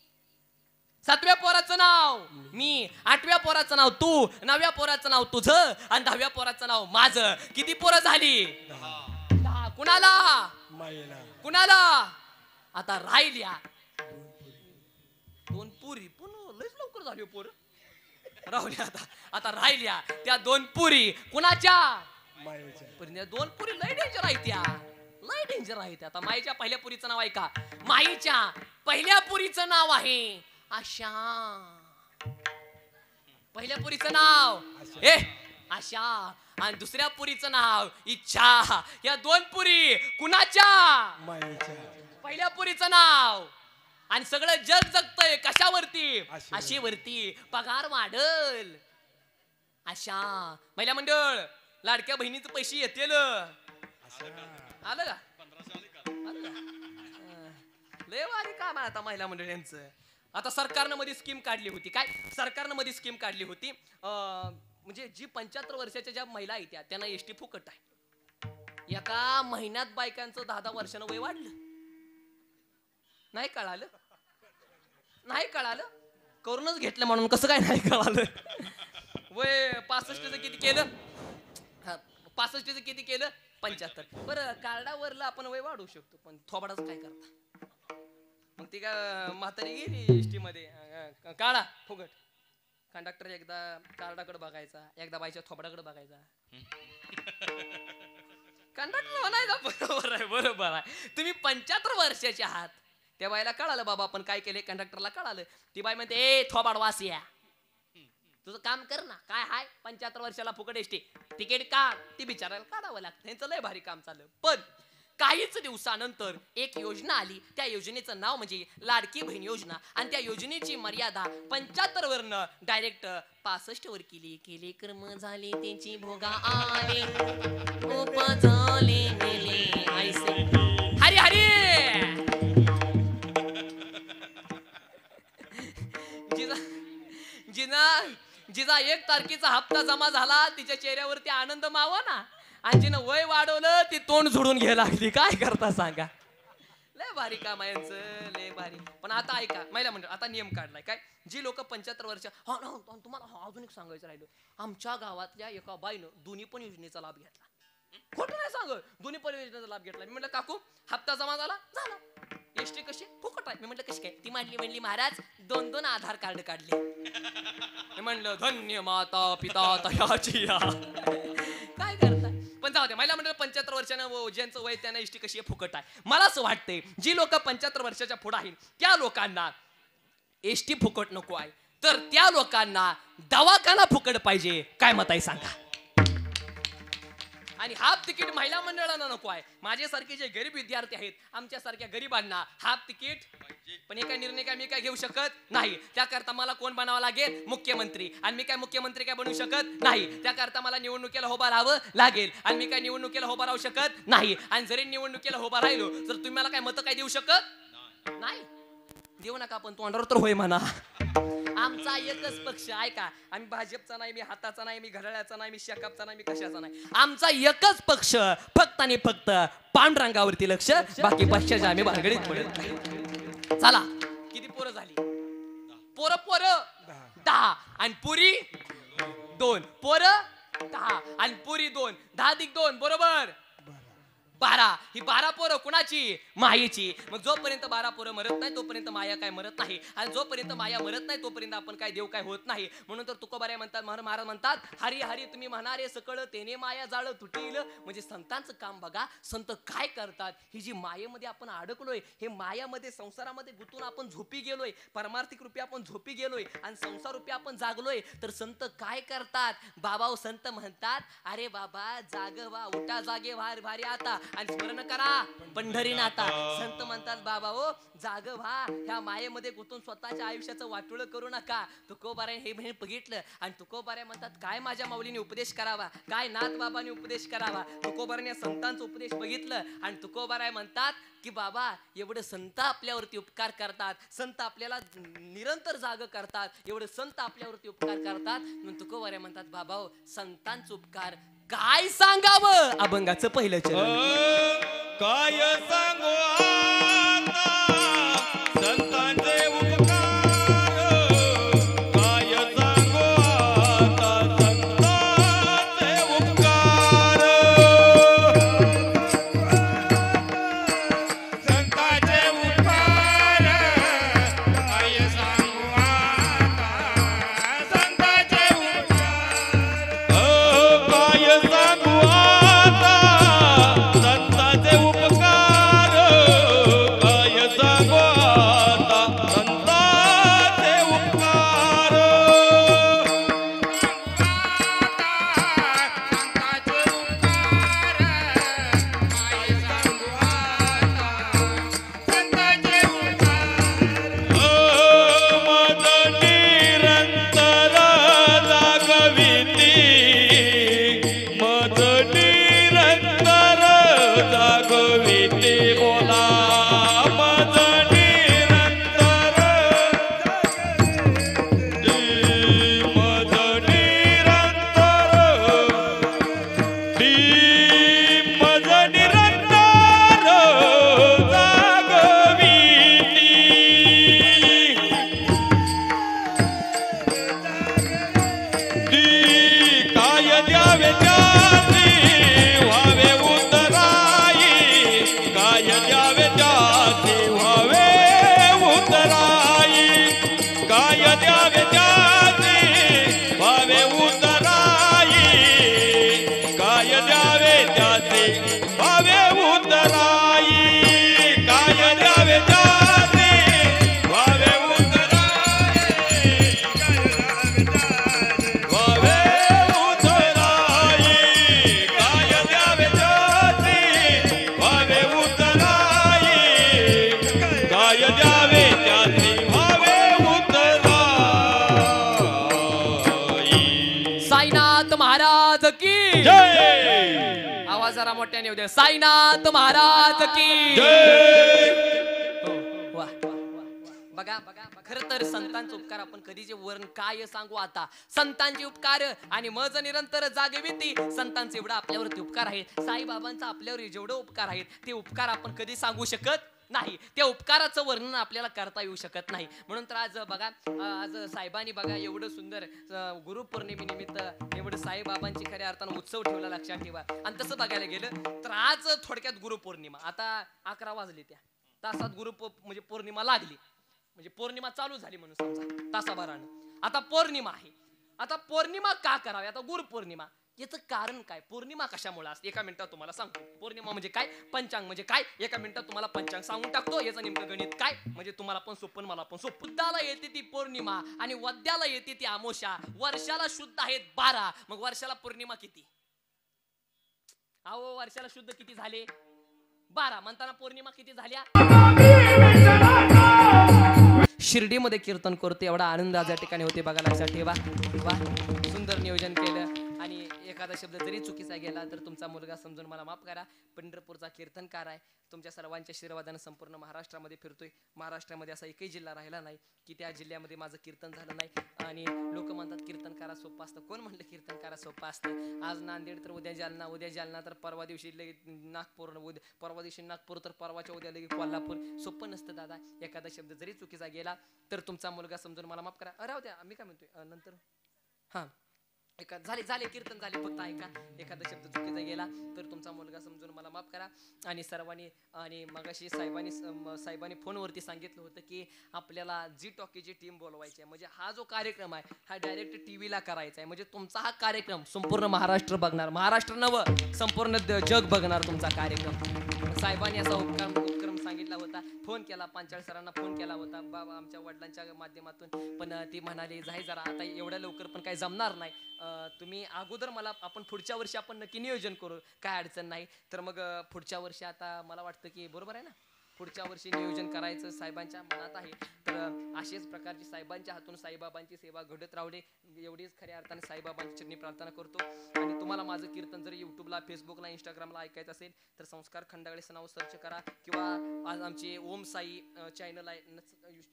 7व्या पोराचं नाव मी 8व्या पोराचं नाव तू 9व्या पोराचं नाव तुझं आणि 10व्या पोराचं नाव माझं किती पोरं झाली 10 कुणाला आता राहिल्या 2 पुरी पुन्हा लयच लवकर झाली पोरं राहुल्या आता राहिल्या त्या 2 पुरी कुणाच्या पण 2 पुरी लय डेंजर आहेत आता माईच्या पहिल्या पुरीचं नाव आहे का माईच्या पहिल्या पुरीचं नाव आहे आशा पहिल्या पुरीचं नाव आशा आणि दुसऱ्या पुरीचं नाव इच्छा या 2 पुरी कुणाच्या पहिल्या पुरीचं नाव आणि सगळं जग जगतय कशावरती आशेवरती पगार वाढल आशा महिला मंडळ लाडक्या बहिणीचे पैसे येतील आलं का लय भारी काम आहे आता महिला मंडळ यांचं आता सरकारनं मध्ये स्कीम काढली होती काय सरकारनं मध्ये स्कीम काढली होती म्हणजे जी 75 वर्षाच्या ज्या महिला आहेत त्यांना एसटी फुकट आहे एका महिन्यात बायकांचं 10-10 वर्षानं वय वाढलं नाही कळालं करूनच घेतलं म्हणून कसं काय नाही कळालं वय 65चं किती केलं 65चं किती केलं 75 बरं कार्डावरला आपण वय वाढवू शकतो पण थोबाडाच काय करता मग ती का म्हातारी गेली एसटी मध्ये काढा फुकट कंडक्टर एकदा कार्डाकडे बघायचा एकदा बाईच्या थोबडाकडे बघायचा कंडक्टर नाही बरोबर आहे तुम्ही 75 वर्षाचे आहात त्या बाईला कळालं बाबा आपण काय केले कंडक्टरला कळालं ती बाई म्हणते ए थोबाड वासिया तुझं काम कर ना काय हाय 75 वर्षाला फुकट एसटी तिकीट काढ ती बिचारायला काढावं लागतं यांचं लय भारी काम चाललं पण काहीच दिवसानंतर एक योजना आली त्या योजनेचं नाव म्हणजे लाडकी बहीण योजना आणि त्या योजनेची मर्यादा 75 वरनं डायरेक्ट 65 वर केली कर्म झाले त्यांची भोगा आले झाले ऐसे हरी हरी जिजा 1 तारखेचा हप्ता जमा झाला तिच्या चेहऱ्यावरती आनंद मावा ना आणि जिनं वय वाढवलं ती तोंड झोडून घ्यायला लागली काय करता सांगा लय भारी काम आहे यांचं लय भारी पण आता ऐका महिला मंडळ आता नियम काढलाय काय जी लोक 75 वर्ष तुम्हाला अजून एक सांगायचं राहिलं आमच्या गावातल्या एका बाईनं दोन्ही पण योजनेचा लाभ घेतला खोटं नाही सांग दोन्ही पण योजनेचा लाभ घेतला मी म्हटलं काकू हप्ता जमा झाला एसटी कशी फुकट आहे मी म्हटलं कशी काय ती म्हणली महाराज 2 आधार कार्ड काढले मी म्हणलं धन्य माता पिता तयाची जाऊ दे, महिला मंडळ 75 वर्षानं ज्यांचं वय त्यांना एसटी कशी आहे फुकट आहे. मला असं वाटतंय जी लोक 75 वर्षाच्या पुढे आहेत त्या लोकांना एसटी फुकट नको आहे, तर त्या लोकांना दवाखाना फुकट पाहिजे. काय मत आहे सांगा. आणि हाफ तिकीट महिला मंडळांना नको आहे. माझ्यासारखे जे गरीब विद्यार्थी आहेत आमच्यासारख्या गरिबांना हाफ तिकीट. पण हे काय निर्णय काय मी काय घेऊ शकत नाही. त्याकरता मला कोण बनावं लागेल? मुख्यमंत्री. आणि मी काय मुख्यमंत्री काय बनवू शकत नाही. त्याकरता मला निवडणुकीला उभा राहावं लागेल. आणि मी काय निवडणुकीला उभा राहू शकत नाही. आणि जरी निवडणुकीला उभा राहिलो तर तुम्ही मला काय मतं काय देऊ शकत नाही. देऊ नका पण तोंडावर तर होय म्हणा. आमचा एकच पक्ष आहे का. आम्ही भाजपचा नाही, मी हाताचा नाही, मी घड्याळाचा नाही, मी शेकापचा नाही, मी कशाचा नाही. आमचा एकच पक्ष फक्त आणि फक्त पांडुरंगावरती लक्ष. बाकी पक्षाच्या आम्ही भानगडीत पडत नाही. चला किती पोरं झाली? पोरं 10 आणि पुरी 2. पोरं 10 आणि पुरी 2. 10 अधिक 2 बरोबर 12. ही 12 पोरं कुणाची? मायेची. मग जोपर्यंत 12 पोरं मरत नाही तोपर्यंत माया काय मरत नाही. आणि जोपर्यंत माया मरत नाही तोपर्यंत आपण काय देव काय होत नाही. म्हणून तर तुकोबाराय म्हणतात, महाराज म्हणतात, हरी हरी तुम्ही म्हणारे सकळ तेने माया जाळ तुटील. म्हणजे संतांचं काम बघा. संत काय करतात. ही जी मायेमध्ये आपण अडकलोय, हे मायामध्ये संसारामध्ये गुंतून आपण झोपी गेलोय, परमार्थिक रूपी आपण झोपी गेलोय आणि संसार रूपी आपण जागलोय. तर संत काय करतात बाबा? संत म्हणतात, अरे बाबा जाग व्हा, उठा जागे व्हा भारी आता आणि स्मरण करा पंढरीनाथा. संत म्हणतात बाबा हो जाग व्हा, ह्या मायेमध्ये गुंतून स्वतःच्या आयुष्याचं वाटोळ करू नका. तुकोबाराय हे बहीण बघितलं आणि तुकोबाराय म्हणतात, काय माझ्या माऊलीने उपदेश करावा, काय नाथ बाबांनी उपदेश करावा. तुकोबाराने संतांचा उपदेश बघितलं आणि तुकोबाराय म्हणतात की बाबा एवढं संत आपल्यावरती उपकार करतात, संत आपल्याला निरंतर जाग करतात, एवढं संत आपल्यावरती उपकार करतात. म्हणून तुकोबाराय म्हणतात बाबा हो संतांचा उपकार काय सांगावं. अभंगाचं पहिलं चरण. काय सांगू आता संतांचे उपकार. काय सांगू आता संतांचे उपकार. संतांचे उपकार. काय सांगू आता संतांचे उपकार. काय सांगू आता संतांचे उपकार. काय सांगू आता संतांचे उपकार. मज निरंतर जागविती. मज निरंतर जागविती. बोला मज निरंतर. मज निरंतर. मज निरंतर जागविती. काय द्यावे त्यासी व्हावे उतराई. काय द्यावे त्यासी व्हावे उतराई. काय द्यावे त्यासी व्हावे उतराई. काय द्यावे त्यासी व्हावे उतराई. काय द्यावे त्यासी व्हावे उतराई. व्हावे उतराई. काय द्यावे त्यासी व्हावे उतराई. काय द्यावे त्यासी व्हावे उतराई. साईनाथ महाराज की जय. आवाज जरा मोठ्याने येऊ दे. साईनाथ महाराज की जय. हो, वा, वा, वा, वा. बघा बघा खर तर संतांचे उपकार आपण कधीचे वर्ण काय सांगू आता. संतांचे उपकार आणि मज निरंतर जागविती. संतांचे एवढा आपल्यावरती उपकार आहे. साईबाबांचा आपल्यावर जेवढे उपकार आहेत ते उपकार आपण कधी सांगू शकत नाही. त्या उपकाराचं वर्णन आपल्याला करता येऊ शकत नाही. म्हणून तर आज बघा आज साहेबांनी बघा एवढं सुंदर गुरुपौर्णिमेनिमित्त एवढं साईबाबांची खऱ्या अर्थानं उत्सव ठेवला. लक्षात ठेवा. आणि तसं बघायला गेलं तर आज थोडक्यात गुरुपौर्णिमा. आता 11 वाजले, त्या तासात म्हणजे पौर्णिमा लागली, म्हणजे पौर्णिमा चालू झाली म्हणून समजा तासाभरानं. आता पौर्णिमा आहे. आता पौर्णिमा का करावी? आता गुरुपौर्णिमा याचं कारण काय? पौर्णिमा कशामुळे असते? एका मिनिटात तुम्हाला सांगतो. पौर्णिमा म्हणजे काय, पंचांग म्हणजे काय, एका मिनिटात तुम्हाला पंचांग सांगून टाकतो. याचं नेमकं गणित काय, म्हणजे तुम्हाला पण सोपं मला पण सोपं. शुद्धाला येते ती पौर्णिमा आणि वद्याला येते ती अमावस्या. वर्षाला शुद्ध आहेत 12, मग वर्षाला पौर्णिमा किती? अहो वर्षाला शुद्ध किती झाले? 12. म्हणताना पौर्णिमा किती झाल्या? शिर्डीमध्ये कीर्तन करतो, एवढा आनंद आज या ठिकाणी होते बघा, लक्षात ठेवा. वा, सुंदर नियोजन केलं. आणि एखादा शब्द जरी चुकीचा गेला तर तुमचा मुलगा समजून मला माफ करा. पंढरपूरचा कीर्तनकार आहे. तुमच्या सर्वांच्या आशीर्वादाने संपूर्ण महाराष्ट्रामध्ये फिरतोय. महाराष्ट्रामध्ये असा एकही जिल्हा राहिला नाही की त्या जिल्ह्यामध्ये माझं कीर्तन झालं नाही. आणि लोक म्हणतात कीर्तनकारा सोपं असतं. कोण म्हणलं कीर्तनकारा सोपं असतं? आज नांदेड तर उद्या जालना, उद्या जालना तर परवा दिवशी नागपूर, परवा दिवशी नागपूर तर परवाच्या उद्या लगेच कोल्हापूर. सोपं नसतं दादा. एखादा शब्द जरी चुकीचा गेला तर तुमचा मुलगा समजून मला माफ करा. राहू द्या, मी काय म्हणतोय नंतर. हां, झाले कीर्तन झाले, फक्त ऐका. एखादा शब्द चुकीचा गेला तर तुमचा मुलगा समजून मला माफ करा. आणि सर्वांनी, आणि मगाशी साहेबांनी फोनवरती सांगितलं होतं की आपल्याला जी टॉकीची टीम बोलवायची आहे. म्हणजे हा जो कार्यक्रम आहे हा डायरेक्ट टीव्हीला करायचा आहे. म्हणजे तुमचा हा कार्यक्रम संपूर्ण महाराष्ट्र बघणार. महाराष्ट्र नवं, संपूर्ण जग बघणार तुमचा कार्यक्रम. साहेबांनी असा उपक्रम सांगितला होता. फोन केला, पांचाळ सरांना फोन केला होता बाबा आमच्या वडिलांच्या माध्यमातून. पण ती म्हणाले जाई जरा आता एवढ्या लवकर पण काही जमणार नाही. तुम्ही अगोदर मला, आपण पुढच्या वर्षी आपण नक्की नियोजन करू, काय अडचण नाही. तर मग पुढच्या वर्षी आता मला वाटतं की बरोबर आहे ना, पुढच्या वर्षी नियोजन करायचं साहेबांच्या मनात आहे. तर अशाच प्रकारची साहेबांच्या हातून साईबाबांची सेवा घडत राहू दे, एवढीच खऱ्या अर्थाने साईबाबांची चरणी प्रार्थना करतो. आणि तुम्हाला माझं कीर्तन जर युट्यूबला, फेसबुकला, इंस्टाग्रामला ऐकायचं असेल तर संस्कार खंडागळे नाव सर्च करा. किंवा आज आमचे ओम साई चॅनल आहे,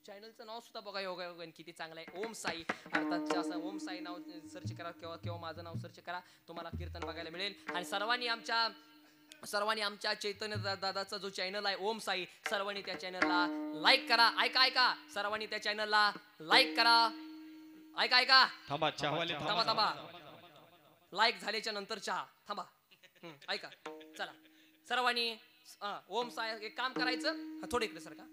चॅनलचं नाव सुद्धा बघा, योगा किती चांगलं आहे. ओम साई, अर्थात असं ओम साई नाव सर्च करा किंवा माझं नाव सर्च करा, तुम्हाला कीर्तन बघायला मिळेल. आणि सर्वांनी आमच्या चैतन्य दादाचा जो चॅनल आहे ओम साई, सर्वांनी त्या चॅनलला लाईक करा. ऐका, सर्वांनी त्या चॅनलला लाईक करा. ऐका, थांबा. लाईक झाल्याच्या नंतर चहा थांबा. ऐका, चला सर्वांनी ओम साई एक काम करायचं. थोडं इकडे सर का,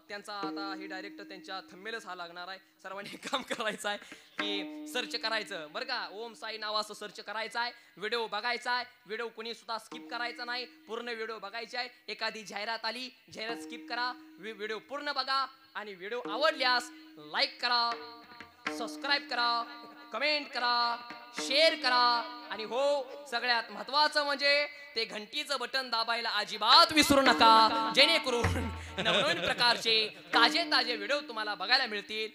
त्यांचा आता हे डायरेक्ट त्यांच्या थंबनेलच हा लागणार आहे. सर्वांनी एक काम करायचं आहे की सर्च करायचं बरं का, ओम साई नावाचं सर्च करायचं आहे. व्हिडिओ बघायचा आहे. व्हिडिओ कोणी सुद्धा स्किप करायचा नाही, पूर्ण व्हिडिओ बघायचे आहे. एखादी जाहिरात आली, जाहिरात स्किप करा, व्हिडिओ पूर्ण बघा. आणि व्हिडिओ आवडल्यास लाईक करा, सबस्क्राईब करा, कमेंट करा, शेअर करा. आणि हो, सगळ्यात महत्वाचं म्हणजे ते घंटीचं बटन दाबायला अजिबात विसरू नका, जेणेकरून नवनवीन प्रकारचे ताजे व्हिडिओ तुम्हाला बघायला मिळतील.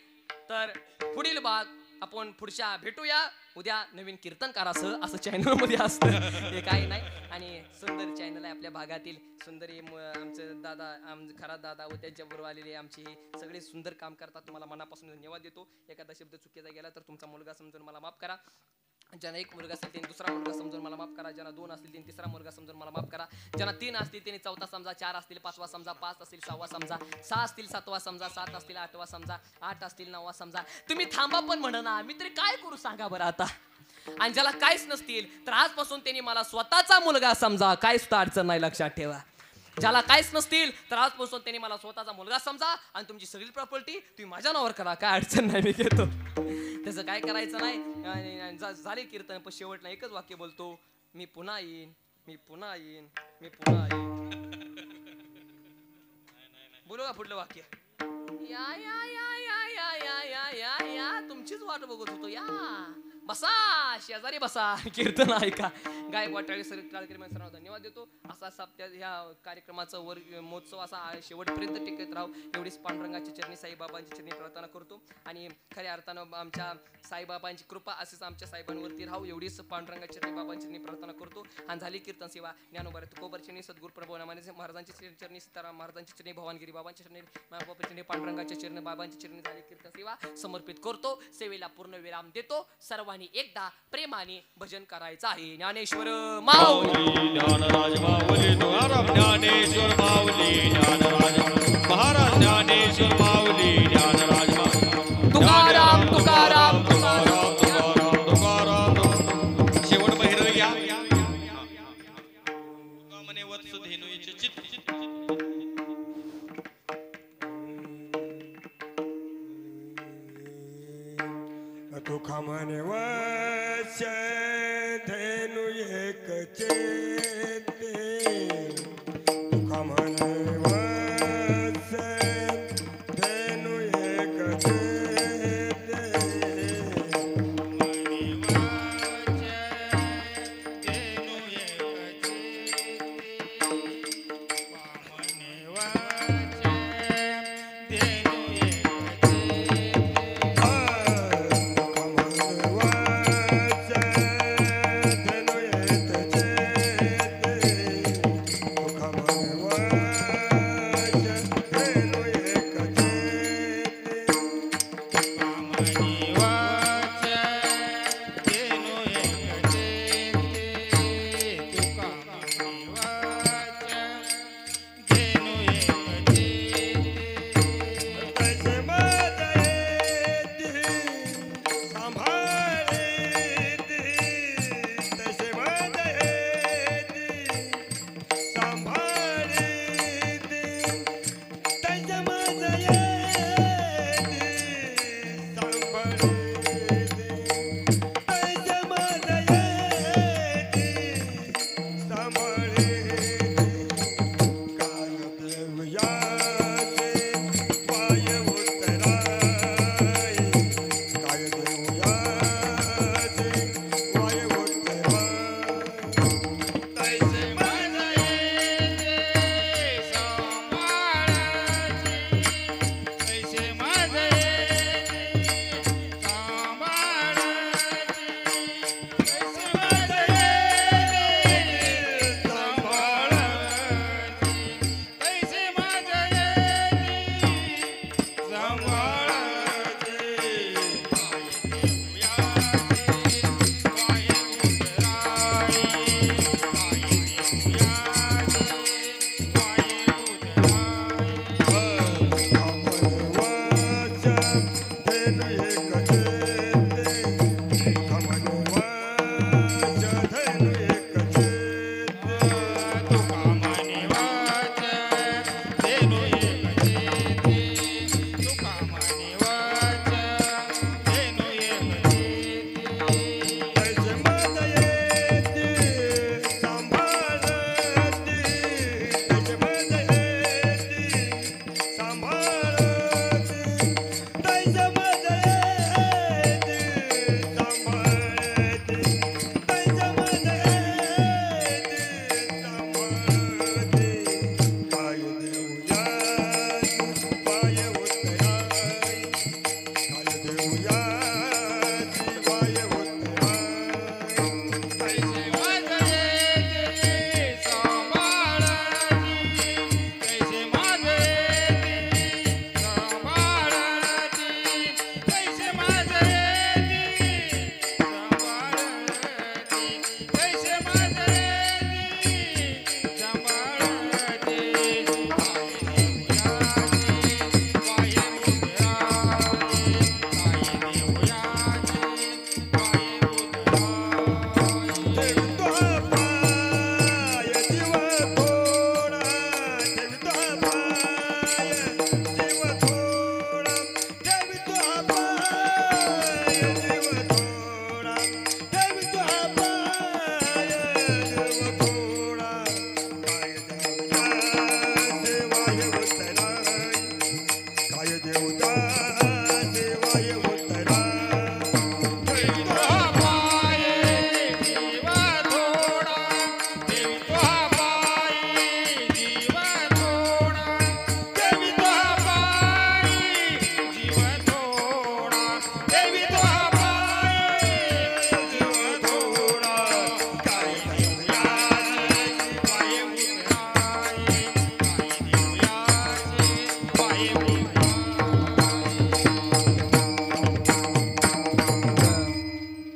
तर पुढील भाग आपण पुढच्या भेटूया उद्या नवीन कीर्तनकारासह. असं चॅनल मध्ये असतं, हे काही नाही. आणि सुंदर चॅनल आहे आपल्या भागातील. सुंदर आमचं दादा, खरा दादा व त्यांच्याबरोबर आलेले आमचे सगळे सुंदर काम करतात. तुम्हाला मनापासून धन्यवाद देतो. एखादा शब्द चुकीचा गेला तर तुमचा मुलगा समजून मला माफ करा. ज्यांना एक मुलगा असेल त्यांनी दुसरा मुलगा समजून मला माफ करा. ज्यांना 2 असतील त्यांनी तिसरा मुलगा समजून मला माफ करा. ज्यांना 3 असतील त्यांनी 4था समजा, 4 असतील 5वा समजा, 5 असतील 6वा समजा, 6 असतील 7वा समजा, 7 असतील 8वा समजा, 8 असतील 9वा समजा. तुम्ही थांबा पण म्हणा ना, मी तरी काय करू सांगा बरं आता. आणि ज्याला काहीच नसतील तर आजपासून त्यांनी मला स्वतःचा मुलगा समजा, काय सुद्धा अडचण नाही, लक्षात ठेवा. ज्याला काहीच नसतील तर आजपासून त्यांनी मला स्वतःचा मुलगा समजा आणि तुमची सगळी प्रॉपर्टी तुम्ही माझ्या नावावर करा, काय अडचण नाही, मी घेतो. त्याचं काय करायचं नाही. झाले कीर्तन, पण शेवटला एकच वाक्य बोलतो, मी पुन्हा येईन, मी पुन्हा येईन, मी पुन्हा येईन. बोलू का पुढलं वाक्य? या या या या या या या या या तुमचीच वाट बघत होतो. या बसा, शेजारी बसा, कीर्तन ऐका. गायकवाड टाळी सर सर्वांना धन्यवाद देतो. असा ह्या कार्यक्रमाचा महोत्सव असा शेवटपर्यंत टिकत राहू, एवढीच पांडुरंगाच्या चरणी, साईबाबांच्या चरणी प्रार्थना करतो. आणि खऱ्या अर्थानं आमच्या साईबाबांची कृपा असेच आमच्या साहेबांवरती राहू, एवढीच पांडुरंगाच्या चरणी, बाबांच्या चरणी प्रार्थना करतो. आणि झाली कीर्तन सेवा ज्ञानोबा तुकोबर चरणी, सद्गुरू प्रभुनामाने महाराजांच्या चरणी, सीताराम महाराजांच्या चरणी, भवानगिरी बाबांच्या चरणी, मायाबाबा चरणी, पांडुरंगाच्या चरणी, बाबांच्या चरणी झाली कीर्तन सेवा समर्पित करतो. सेवेला पूर्ण विराम देतो. सर्वांनी एकदा प्रेमाने भजन करायचं आहे. ज्ञानेश्वर माऊली, ज्ञानराज माऊली तुकाराम, ज्ञानेश्वर माऊली, ज्ञानराज महाराज, ज्ञानेश्वर माऊली, ज्ञानराज तुकाराम तुकाराम तुकाराम तुकाराम. शेवट बहिर या मने वत्सुधेनु चित तुका म्हणे वत्स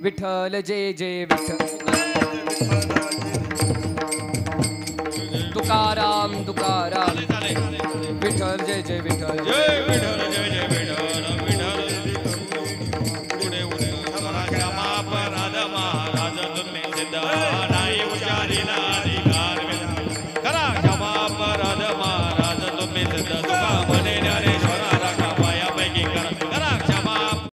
विठ्ठल जय जय विठ्ठल तुकाराम तुकाराम विठ्ठल जय जय विठ्ठल जय विठ्ठल जय जय विठ्ठल विठ्ठल पुढे उडे महाराज महाराज तुम्ही सिद्ध